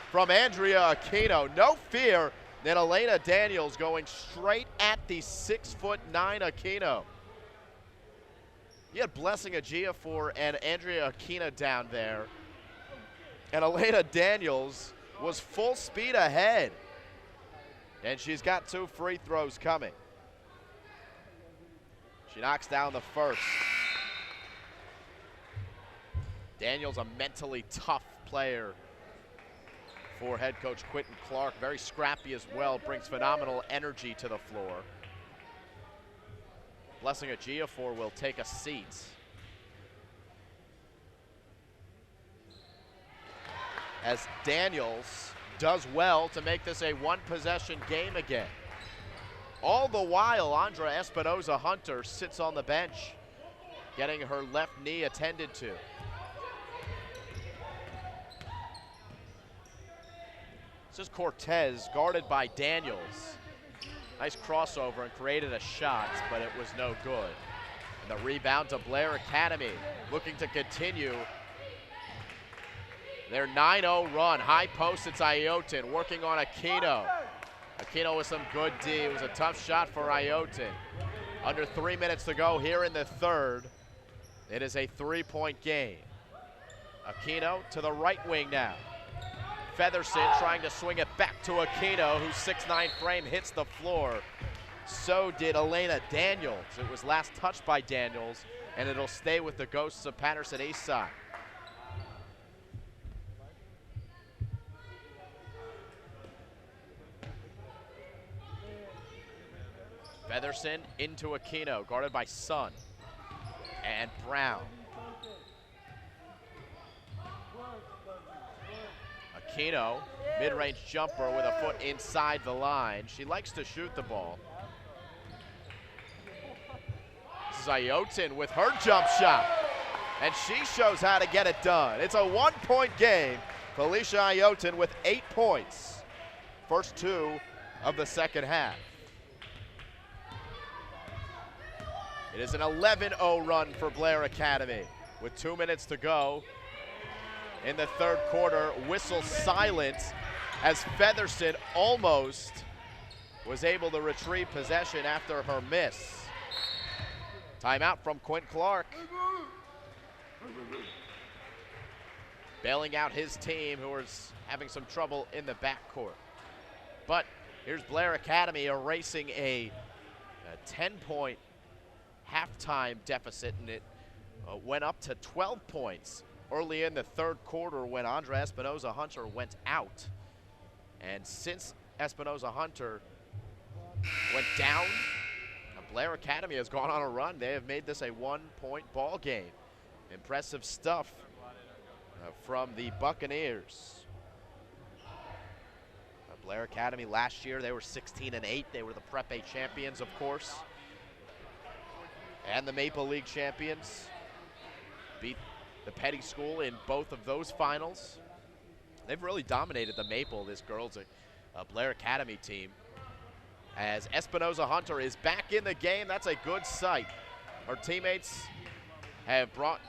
from Andrea Aquino. No fear. Then Elena Daniels going straight at the 6'9" Aquino. You had Blessing Ajiafor and Andrea Aquino down there. And Elena Daniels was full speed ahead. And she's got 2 free throws coming. She knocks down the first. Daniels, a mentally tough player for head coach Quentin Clark. Very scrappy as well, brings phenomenal energy to the floor. Blessing Ajiafor will take a seat. As Daniels does well to make this a 1-possession game again. All the while, Andra Espinoza-Hunter sits on the bench, getting her left knee attended to. This is Cortez, guarded by Daniels. Nice crossover and created a shot, but it was no good. And the rebound to Blair Academy, looking to continue their 9-0 run. High post, it's Iotin working on Aquino. Aquino with some good D. It was a tough shot for Iotin. Under 3 minutes to go here in the third. It is a 3-point game. Aquino to the right wing now. Featherson trying to swing it back to Aquino, whose 6'9" frame hits the floor. So did Elena Daniels. It was last touched by Daniels, and it'll stay with the Ghosts of Paterson Eastside. Featherson into Aquino, guarded by Sun and Brown. Aquino, mid-range jumper with a foot inside the line. She likes to shoot the ball. This is Ayotin with her jump shot, and she shows how to get it done. It's a one-point game. Felicia Ayotin with 8 points. First 2 of the second half. It is an 11-0 run for Blair Academy with 2 minutes to go. In the third quarter, whistle silent as Featherson almost was able to retrieve possession after her miss. Timeout from Quint Clark. Bailing out his team, who is having some trouble in the backcourt. But here's Blair Academy erasing a 10-point halftime deficit, and it went up to 12 points early in the third quarter when Andra Espinoza-Hunter went out. And since Espinoza-Hunter went down, Blair Academy has gone on a run. They have made this a one-point ball game. Impressive stuff from the Buccaneers. Blair Academy last year, they were 16-8. They were the Prep A champions, of course, and the Maple League champions. Beat the Petty School in both of those finals. They've really dominated the Maple, this girls Blair Academy team. As Espinoza-Hunter is back in the game, that's a good sight. Her teammates have brought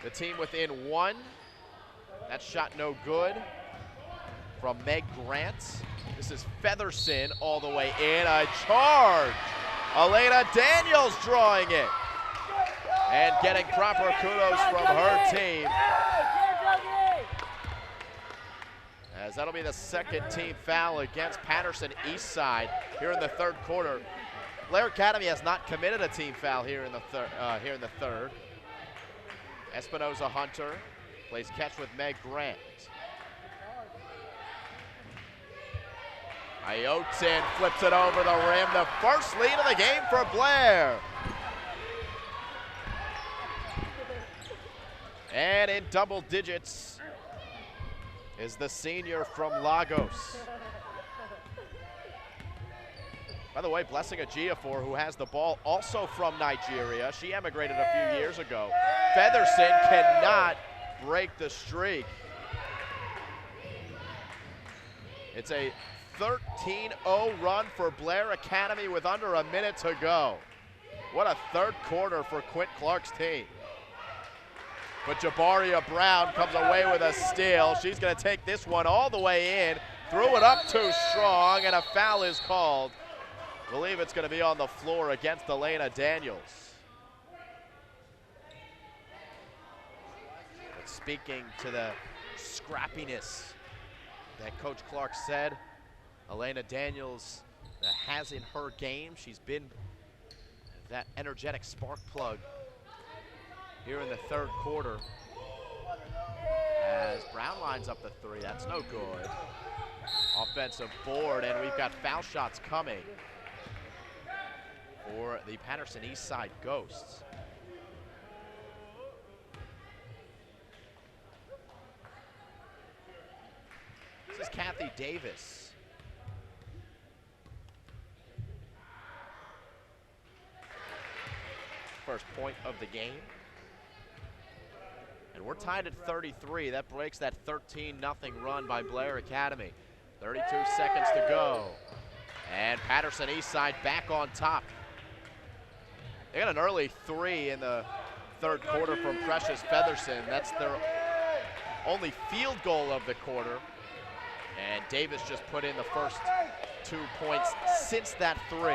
the team within 1. That shot no good from Meg Grant. This is Featherson all the way in, a charge. Elena Daniels drawing it and getting proper kudos from her team, as that'll be the second team foul against Paterson Eastside here in the third quarter. Blair Academy has not committed a team foul here in the third. Espinoza-Hunter plays catch with Meg Grant. Ayotin flips it over the rim. The first lead of the game for Blair. And in double digits is the senior from Lagos. By the way, Blessing Ajiafor, who has the ball, also from Nigeria. She emigrated a few years ago. Featherson cannot break the streak. It's a 13-0 run for Blair Academy with under a minute to go. What a third quarter for Quint Clark's team. But Jabaria Brown comes away with a steal. She's going to take this one all the way in. Threw it up too strong, and a foul is called. I believe it's going to be on the floor against Elena Daniels. But speaking to the scrappiness that Coach Clark said, Elena Daniels has in her game. She's been that energetic spark plug here in the third quarter. As Brown lines up the three, that's no good. Offensive board, and we've got foul shots coming for the Paterson Eastside Ghosts. This is Kathy Davis. First point of the game. And we're tied at 33. That breaks that 13-0 run by Blair Academy. 32 seconds to go. And Paterson Eastside back on top. They got an early 3 in the third quarter from Precious Featherson. That's their only field goal of the quarter. And Davis just put in the first 2 points since that 3.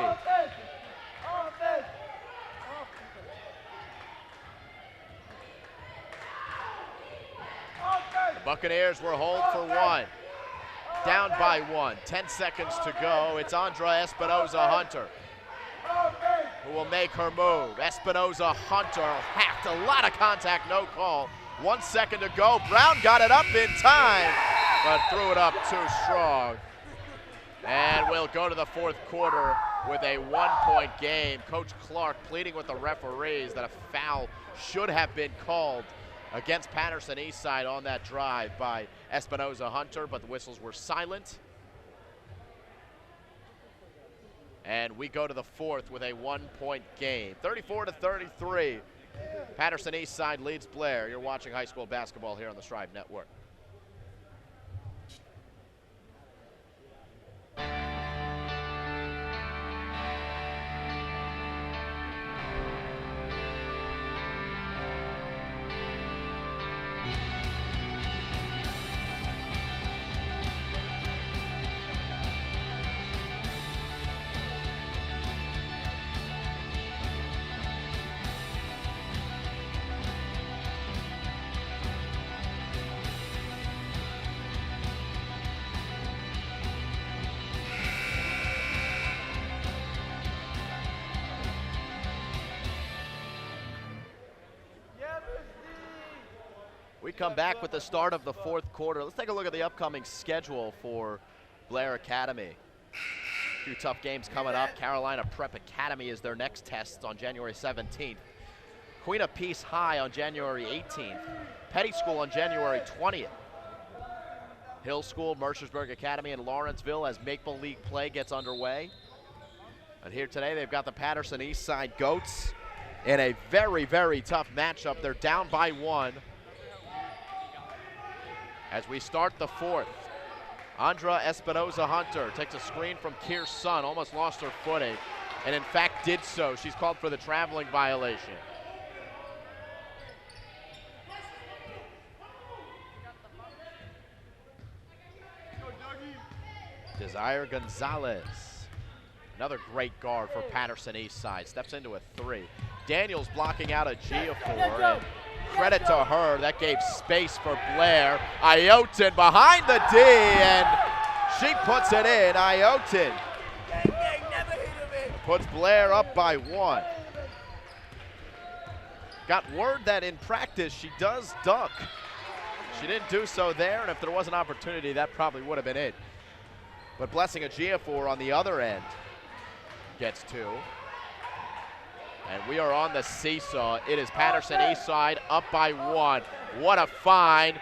Buccaneers were hold for 1. Down by 1. 10 seconds to go. It's Andra Espinoza-Hunter who will make her move. Espinoza-Hunter hacked. A lot of contact, no call. 1 second to go. Brown got it up in time, but threw it up too strong. And we'll go to the fourth quarter with a 1-point game. Coach Clark pleading with the referees that a foul should have been called against Paterson Eastside on that drive by Espinoza Hunter, but the whistles were silent. And we go to the fourth with a 1-point game. 34-33. Paterson Eastside leads Blair. You're watching high school basketball here on the Strive Network. We come back with the start of the fourth quarter. Let's take a look at the upcoming schedule for Blair Academy. A few tough games coming up. Carolina Prep Academy is their next test on January 17th. Queen of Peace High on January 18th. Petty School on January 20th. Hill School, Mercersburg Academy in Lawrenceville as Maple League play gets underway. And here today they've got the Paterson Eastside Goats in a very, very tough matchup. They're down by 1. As we start the fourth, Andra Espinoza Hunter takes a screen from Kier's son, almost lost her footing, and in fact did so. She's called for the traveling violation. Desire Gonzalez, another great guard for Paterson Eastside, steps into a 3. Daniels blocking out a Giafor. Credit to her, that gave space for Blair. Iotin behind the D, and she puts it in. Iotin puts Blair up by 1. Got word that in practice she does dunk. She didn't do so there, and if there was an opportunity, that probably would have been it. But Blessing Ajiafor on the other end gets 2. And we are on the seesaw. It is Paterson Eastside up by 1. What a find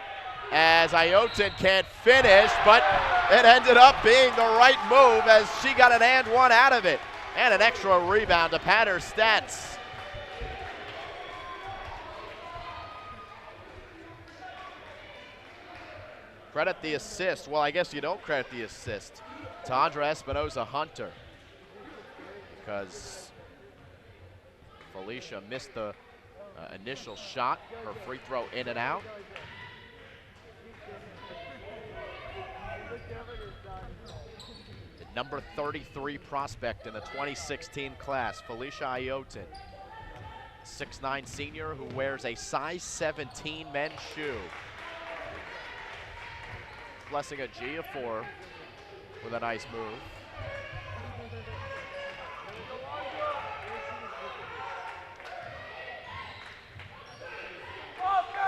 as Iotin can't finish, but it ended up being the right move as she got an and 1 out of it. And an extra rebound to pad her stats. Credit the assist. Well, I guess you don't credit the assist to Andra Espinoza Hunter because Felicia missed the initial shot, her free throw in and out. The number 33 prospect in the 2016 class, Felicia Iotin, 6'9" senior who wears a size 17 men's shoe. Blessing Ajiafor with a nice move.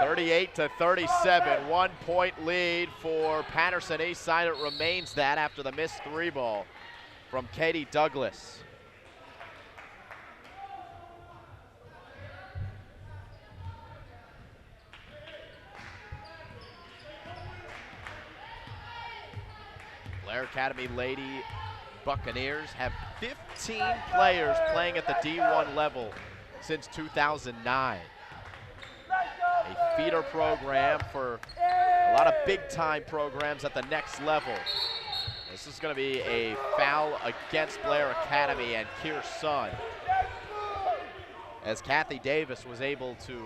38-37, 1-point lead for Paterson Eastside. It remains that after the missed 3 ball from Katie Douglas. Blair Academy Lady Buccaneers have 15 players playing at the D1 level since 2009. A feeder program for a lot of big-time programs at the next level. This is going to be a foul against Blair Academy and Kier's son, as Kathy Davis was able to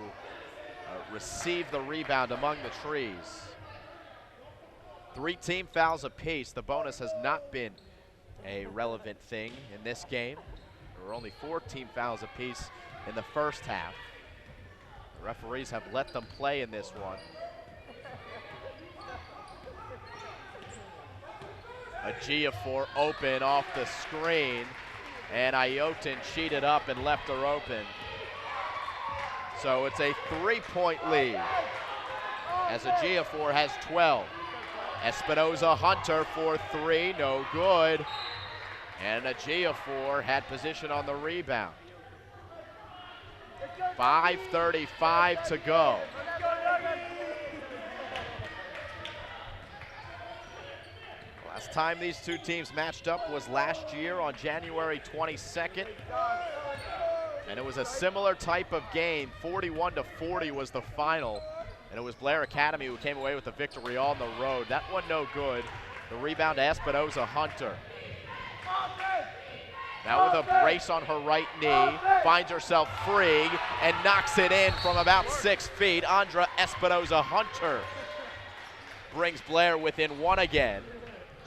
receive the rebound among the trees. 3 team fouls apiece. The bonus has not been a relevant thing in this game. There were only 4 team fouls apiece in the first half. The referees have let them play in this one. Ajiafor open off the screen, and Iotin cheated up and left her open. So it's a 3-point lead as Ajiafor has 12. Espinoza Hunter for 3, no good. And Ejiofor had position on the rebound. 5:35 to go. Last time these two teams matched up was last year on January 22nd. And it was a similar type of game. 41-40 was the final. And it was Blair Academy who came away with the victory on the road. That one no good. The rebound to Espinoza Hunter. Now with a brace on her right knee, finds herself free and knocks it in from about 6 feet. Andra Espinoza Hunter brings Blair within one again.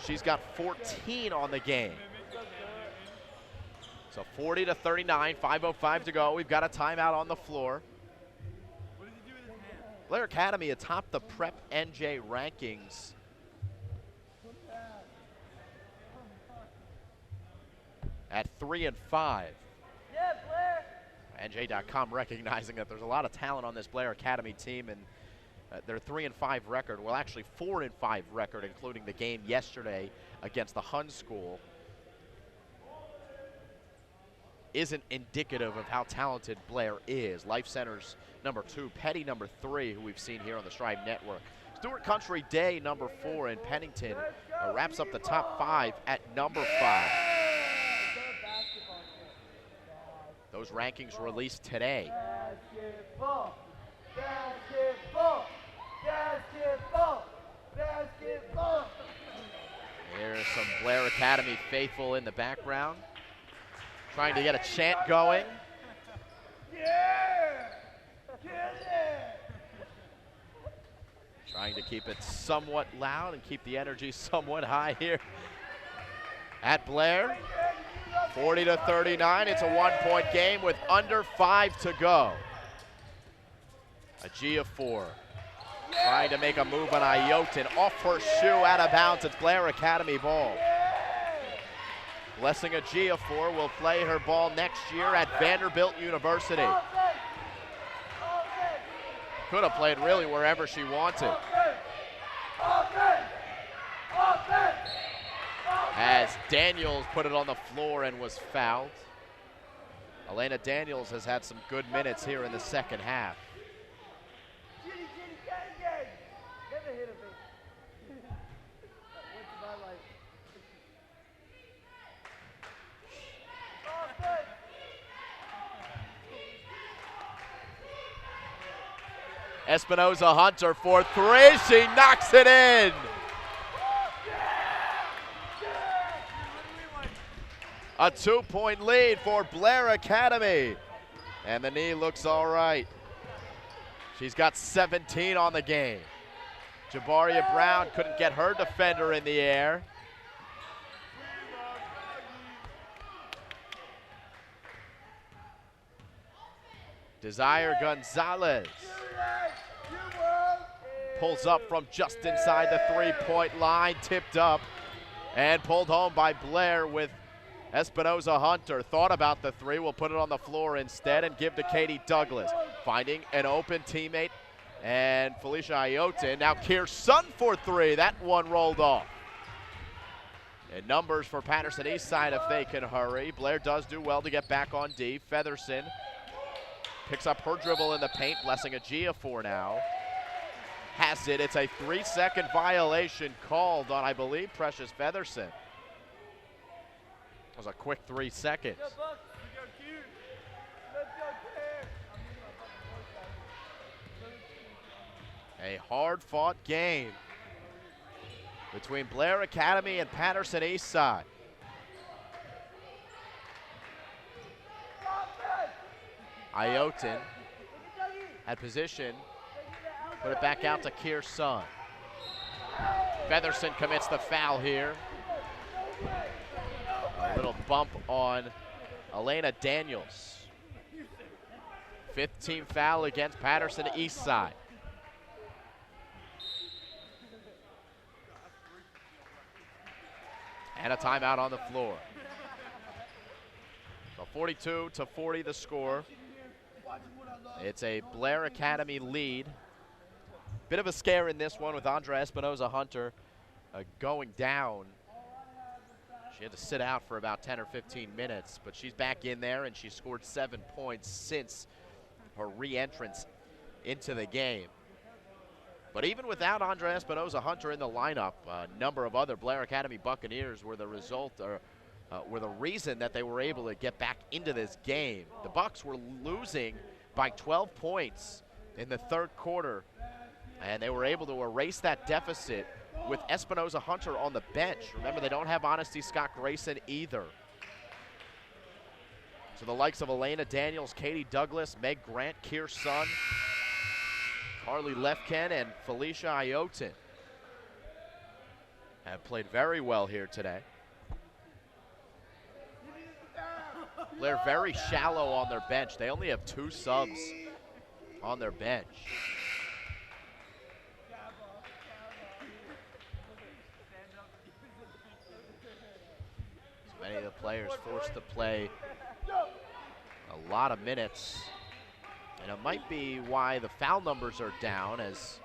She's got 14 on the game. So 40-39, 5:05 to go. We've got a timeout on the floor. Blair Academy atop the Prep NJ rankings. At 3-5. Yeah, Blair. NJ.com recognizing that there's a lot of talent on this Blair Academy team, and their 3-5 record, well actually 4-5 record, including the game yesterday against the Hun School, isn't indicative of how talented Blair is. Life Center's number 2, Petty number 3, who we've seen here on the Strive Network. Stewart Country Day number 4, and Pennington wraps up the top 5 at number 5. Those rankings released today. Basketball, basketball, basketball, basketball. There's some Blair Academy faithful in the background, trying to get a chant going. Yeah! Get it! Trying to keep it somewhat loud and keep the energy somewhat high here at Blair. 40-39, it's a 1-point game with under 5 to go. Ejiofor trying to make a move on Ayotin, off her shoe, out of bounds. It's Blair Academy ball. Blessing Ejiofor will play her ball next year at Vanderbilt University. Could have played really wherever she wanted. As Daniels put it on the floor and was fouled. Elena Daniels has had some good minutes here in the second half. Never hit a bit. What's my life? Espinoza Hunter for 3, she knocks it in. A 2-point lead for Blair Academy. And the knee looks all right. She's got 17 on the game. Jabaria Brown couldn't get her defender in the air. Desire Gonzalez pulls up from just inside the 3-point line, tipped up and pulled home by Blair with Espinoza Hunter. Thought about the 3, will put it on the floor instead and give to Katie Douglas. Finding an open teammate and Felicia Ayotin. Now Kearson for 3, that one rolled off. And numbers for Paterson Eastside if they can hurry. Blair does do well to get back on D. Featherson picks up her dribble in the paint, blessing Ejiofor now. Has it, it's a 3-second violation called on, I believe, Precious Featherson. It was a quick 3 seconds. A hard-fought game between Blair Academy and Paterson Eastside. Ayotin at position, put it back out to Kearson. Featherson commits the foul here. A little bump on Elena Daniels. 5th team foul against Paterson Eastside. And a timeout on the floor. So 42-40 the score. It's a Blair Academy lead. Bit of a scare in this one with Andra Espinoza Hunter going down. She had to sit out for about 10 or 15 minutes, but she's back in there, and she scored 7 points since her re-entrance into the game. But even without Andrea Espinoza-Hunter in the lineup, a number of other Blair Academy Buccaneers were the result, or were the reason that they were able to get back into this game. The Bucks were losing by 12 points in the third quarter, and they were able to erase that deficit with Espinoza-Hunter on the bench. Remember, they don't have Honesty Scott Grayson either. So the likes of Elena Daniels, Katie Douglas, Meg Grant, Kier Sun, Carly Lefken, and Felicia Iotin have played very well here today. They're very shallow on their bench. They only have 2 subs on their bench. So many of the players forced to play a lot of minutes. And it might be why the foul numbers are down, as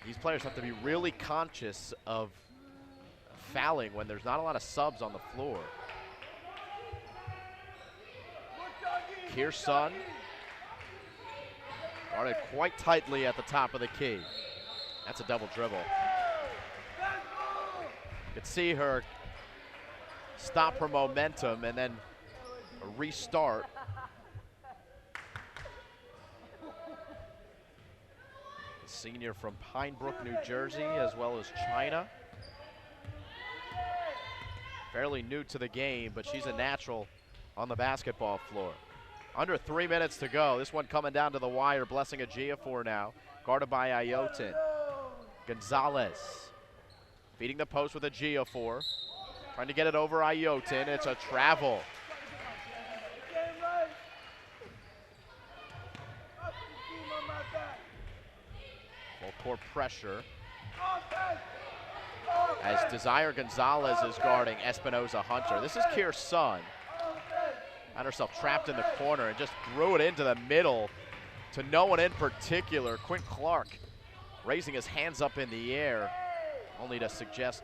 these players have to be really conscious of fouling when there's not a lot of subs on the floor. Kier Sun guarded quite tightly at the top of the key. That's a double dribble. You could see her stop her momentum and then restart. The senior from Pine Brook, New Jersey, as well as China. Fairly new to the game, but she's a natural on the basketball floor. Under 3 minutes to go. This one coming down to the wire. Blessing Ajiafor now, guarded by Iotin. Gonzalez feeding the post with Ajiafor. Trying to get it over Iotin. It's a travel. Full court pressure as Desire Gonzalez is guarding Espinoza-Hunter. This is Kier Sun. Found herself trapped in the corner and just threw it into the middle to no one in particular. Quint Clark raising his hands up in the air, only to suggest,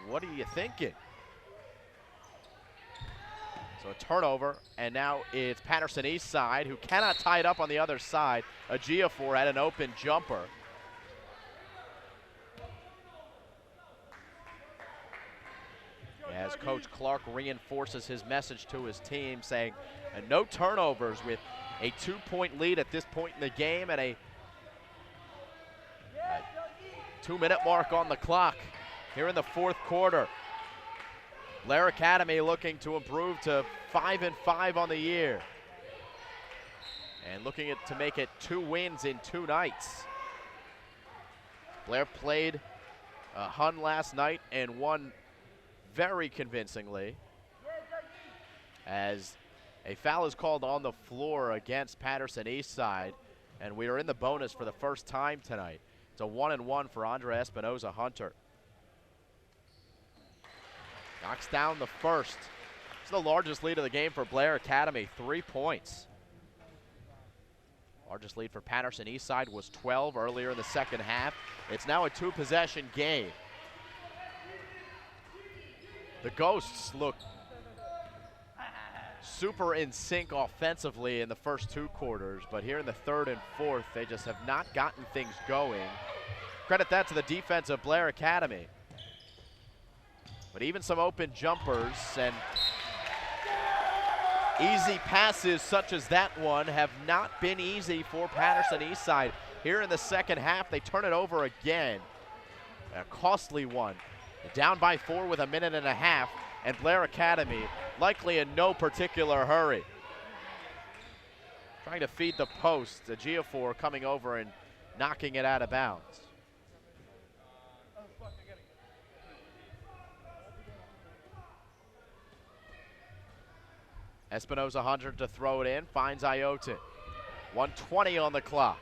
what are you thinking? So a turnover, and now it's Paterson Eastside, who cannot tie it up on the other side. Ajiafor had an open jumper. As Coach Clark reinforces his message to his team, saying no turnovers with a 2-point lead at this point in the game and a 2-minute mark on the clock here in the fourth quarter. Blair Academy looking to improve to 5-5 on the year and looking to make it 2 wins in 2 nights. Blair played Hun last night and won very convincingly, as a foul is called on the floor against Paterson Eastside, and we are in the bonus for the first time tonight. It's a 1-and-1 for Andrea Espinoza-Hunter. Knocks down the first. It's the largest lead of the game for Blair Academy, 3 points. Largest lead for Paterson Eastside was 12 earlier in the second half. It's now a 2-possession game. The Ghosts look super in sync offensively in the first 2 quarters, but here in the third and fourth, they just have not gotten things going. Credit that to the defense of Blair Academy. But even some open jumpers and easy passes such as that one have not been easy for Paterson Eastside. Here in the second half, they turn it over again. A costly one. Down by 4 with 1.5 minutes, and Blair Academy likely in no particular hurry. Trying to feed the post. Ajiafor coming over and knocking it out of bounds. Espinoza-Hunter to throw it in, finds Iotin. 1:20 on the clock.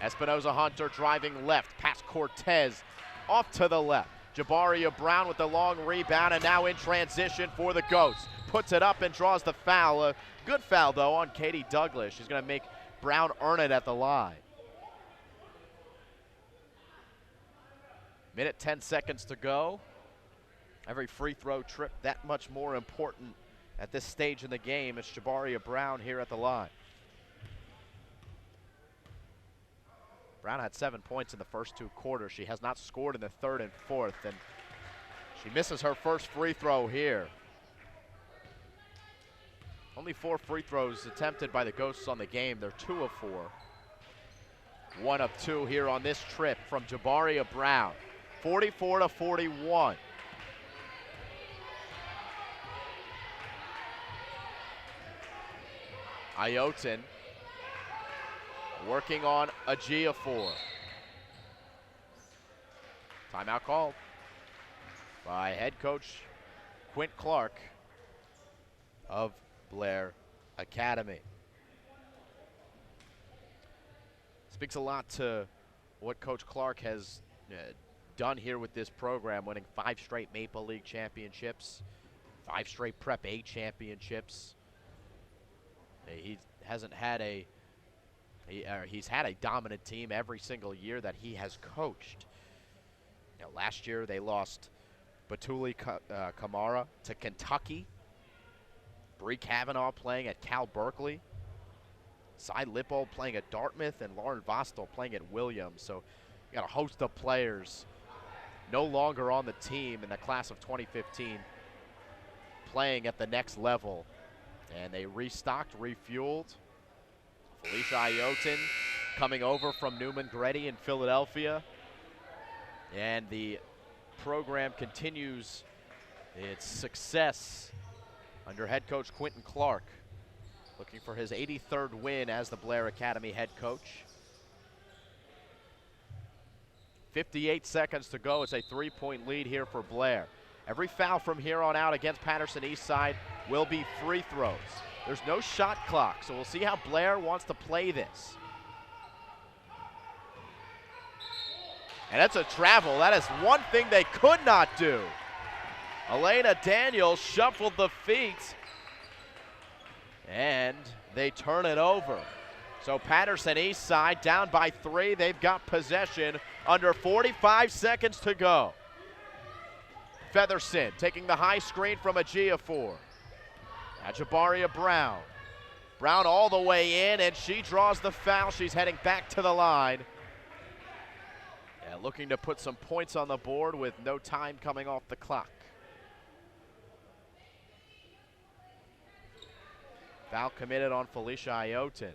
Espinoza-Hunter driving left, past Cortez, off to the left. Jabaria Brown with the long rebound, and now in transition for the Ghosts. Puts it up and draws the foul. A good foul, though, on Katie Douglas. She's going to make Brown earn it at the line. 1:10 to go. Every free throw trip that much more important at this stage in the game. It's Jabaria Brown here at the line. Brown had 7 points in the first 2 quarters. She has not scored in the third and fourth, and she misses her first free throw here. Only 4 free throws attempted by the Ghosts on the game. They're 2 of 4. 1 of 2 here on this trip from Jabaria Brown. 44-41. Ayotin working on Ejiofor. Timeout called by head coach Quint Clark of Blair Academy. Speaks a lot to what Coach Clark has done here with this program, winning 5 straight Maple League championships, 5 straight Prep A championships. He hasn't had he's had a dominant team every single year that he has coached. Last year they lost Batuli Kamara to Kentucky. Bree Kavanaugh playing at Cal Berkeley. Cy Lippold playing at Dartmouth, and Lauren Vostel playing at Williams. So you got a host of players no longer on the team in the class of 2015 playing at the next level. And they restocked, refueled. Felicia Ayotin coming over from Newman Gretty in Philadelphia. And the program continues its success under head coach Quentin Clark, looking for his 83rd win as the Blair Academy head coach. 58 seconds to go. It's a 3-point lead here for Blair. Every foul from here on out against Paterson Eastside will be free throws. There's no shot clock, so we'll see how Blair wants to play this. And that's a travel. That is one thing they could not do. Elena Daniels shuffled the feet, and they turn it over. So Paterson Eastside down by 3. They've got possession under 45 seconds to go. Featherson taking the high screen from Ejiofor. Now Jabaria Brown. Brown all the way in, and she draws the foul. She's heading back to the line. Looking to put some points on the board with no time coming off the clock. Foul committed on Felicia Ayotin.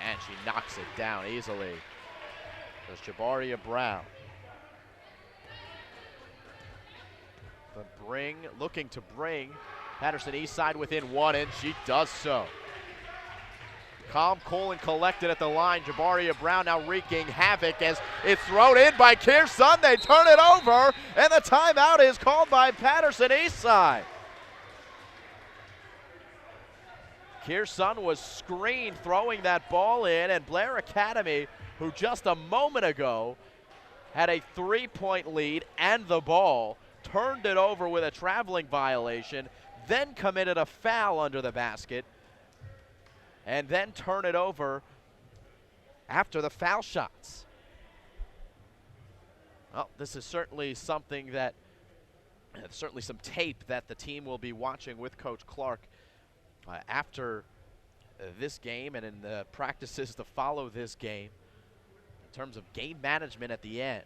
And she knocks it down easily. There's Jabaria Brown. Looking to bring Paterson Eastside within 1, and she does so. Calm, cool, and collected at the line. Jabaria Brown now wreaking havoc as it's thrown in by Kirsten. They turn it over, and the timeout is called by Paterson Eastside. Kirsten was screened throwing that ball in, and Blair Academy, who just a moment ago had a 3-point lead and the ball, turned it over with a traveling violation, then committed a foul under the basket, and then turn it over after the foul shots. Well, this is certainly something that, certainly some tape that the team will be watching with Coach Clark after this game and in the practices to follow this game in terms of game management at the end.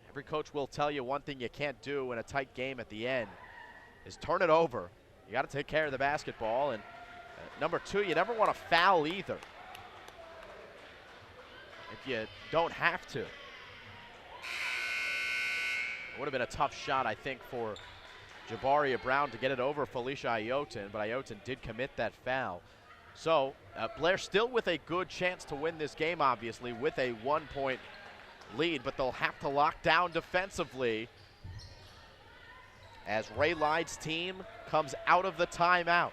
Every coach will tell you one thing you can't do in a tight game at the end is turn it over. You got to take care of the basketball, and number 2, you never want to foul either if you don't have to. It would have been a tough shot, I think, for Jabaria Brown to get it over Felicia Ayotin, but Ayotin did commit that foul. So Blair still with a good chance to win this game, obviously, with a 1-point lead, but they'll have to lock down defensively as Ray Lyde's team comes out of the timeout.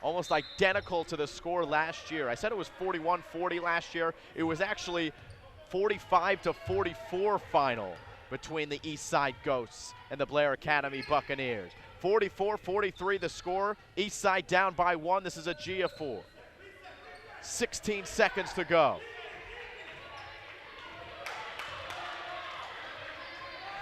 Almost identical to the score last year. I said it was 41-40 last year. It was actually 45-44 final between the Eastside Ghosts and the Blair Academy Buccaneers. 44-43 the score. Eastside down by 1. This is Ejiofor. 16 seconds to go.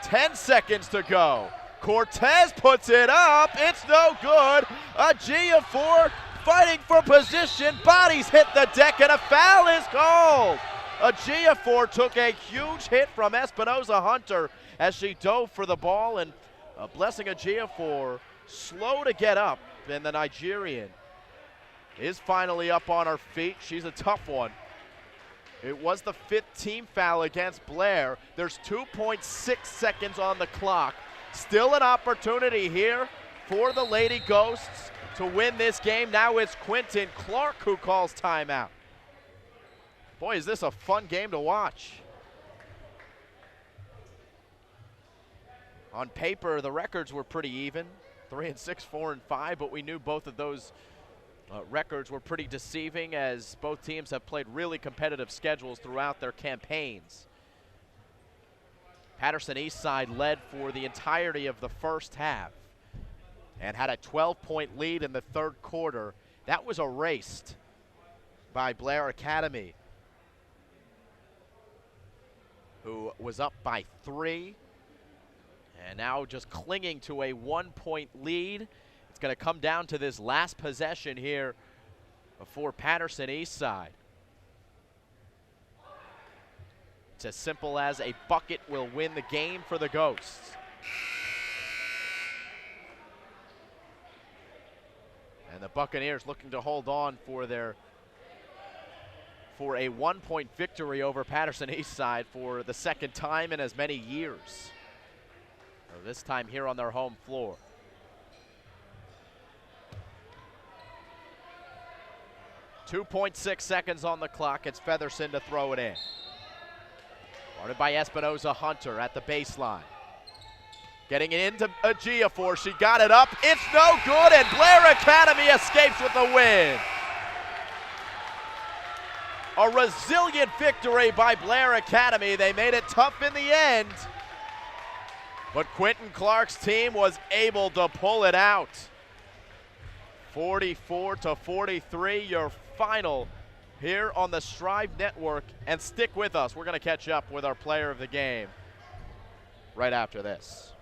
10 seconds to go. Cortez puts it up. It's no good. Ejiofor fighting for position. Bodies hit the deck and a foul is called. Ejiofor took a huge hit from Espinoza Hunter as she dove for the ball, and Blessing Ejiofor slow to get up, and the Nigerian is finally up on her feet. She's a tough one. It was the 5th team foul against Blair. There's 2.6 seconds on the clock. Still an opportunity here for the Lady Ghosts to win this game. Now it's Quentin Clark who calls timeout. Boy, is this a fun game to watch. On paper, the records were pretty even, 3-6, 4-5, but we knew both of those records were pretty deceiving, as both teams have played really competitive schedules throughout their campaigns. Paterson Eastside led for the entirety of the first half and had a 12-point lead in the third quarter. That was erased by Blair Academy, who was up by 3 and now just clinging to a 1-point lead. It's going to come down to this last possession here for Paterson Eastside. It's as simple as a bucket will win the game for the Ghosts. And the Buccaneers looking to hold on for a 1-point victory over Paterson Eastside for the second time in as many years. So this time here on their home floor. .6 seconds on the clock. It's Featherson to throw it in. Guarded by Espinoza Hunter at the baseline. Getting it into Ejiofor. She got it up. It's no good, and Blair Academy escapes with the win. A resilient victory by Blair Academy. They made it tough in the end, but Quentin Clark's team was able to pull it out. 44-43, your final here on the Strive Network. And stick with us. We're going to catch up with our player of the game right after this.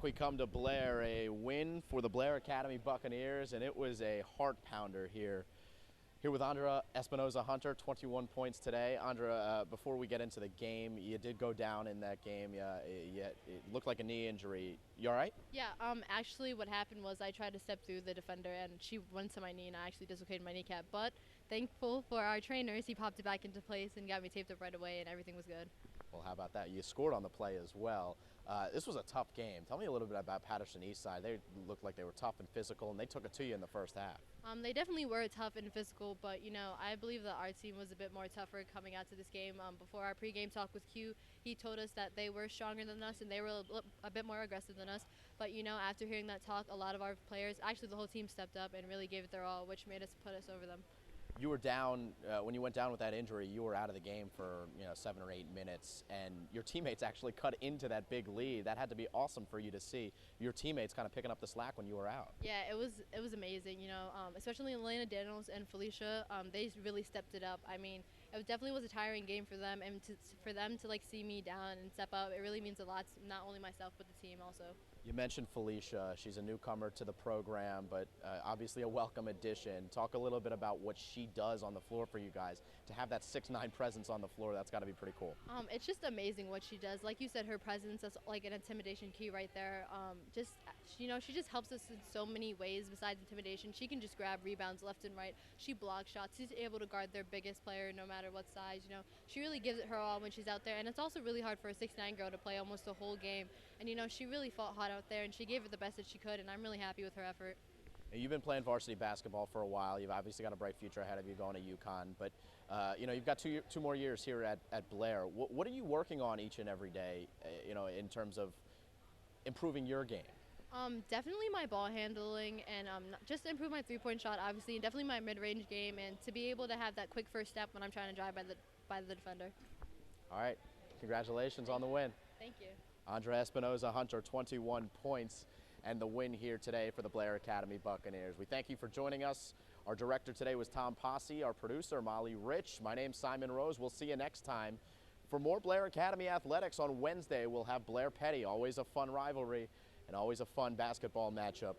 we come to Blair, a win for the Blair Academy Buccaneers, and it was a heart pounder here. Here with Andra Espinoza-Hunter, 21 points today. Andra, before we get into the game, you did go down in that game. It looked like a knee injury. You all right? Yeah, actually what happened was I tried to step through the defender and she went to my knee and I actually dislocated my kneecap. But thankful for our trainers, he popped it back into place and got me taped up right away and everything was good. Well, how about that? You scored on the play as well. This was a tough game. Tell me a little bit about Paterson Eastside. They looked like they were tough and physical, and they took it to you in the first half. They definitely were tough and physical, but I believe that our team was a bit more tougher coming out to this game. Before our pregame talk with Q, he told us that they were stronger than us and they were a bit more aggressive than us. But after hearing that talk, a lot of our players, actually the whole team, stepped up and really gave it their all, which made us put us over them. You were down, when you went down with that injury, you were out of the game for 7 or 8 minutes, and your teammates actually cut into that big lead. That had to be awesome for you to see your teammates kind of picking up the slack when you were out. Yeah, it was amazing, especially Elena Daniels and Felicia, they really stepped it up. I mean, it definitely was a tiring game for them, and for them to see me down and step up, it really means a lot to not only myself but the team also. You mentioned Felicia. She's a newcomer to the program, but obviously a welcome addition. Talk a little bit about what she does on the floor for you guys. To have that 6'9" presence on the floor, that's got to be pretty cool. It's just amazing what she does. Like you said, her presence, that's like an intimidation key right there. She just helps us in so many ways besides intimidation. She can just grab rebounds left and right. She blocks shots. She's able to guard their biggest player no matter what size. She really gives it her all when she's out there. And it's also really hard for a 6'9" girl to play almost the whole game. And she really fought hard out there, and she gave it the best that she could, and I'm really happy with her effort. You've been playing varsity basketball for a while. You've obviously got a bright future ahead of you going to UConn, but you've got two more years here at Blair. What are you working on each and every day, in terms of improving your game? Definitely my ball handling and just improve my three-point shot, obviously, and definitely my mid-range game, and to be able to have that quick first step when I'm trying to drive by the defender. All right, congratulations on the win. Thank you. Andra Espinoza-Hunter, 21 points, and the win here today for the Blair Academy Buccaneers. We thank you for joining us. Our director today was Tom Posse, our producer Molly Rich. My name's Simon Rose. We'll see you next time. For more Blair Academy athletics on Wednesday, we'll have Blair Petty, always a fun rivalry and always a fun basketball matchup,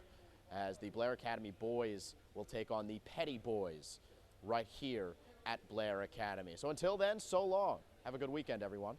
as the Blair Academy boys will take on the Petty boys right here at Blair Academy. So until then, so long. Have a good weekend, everyone.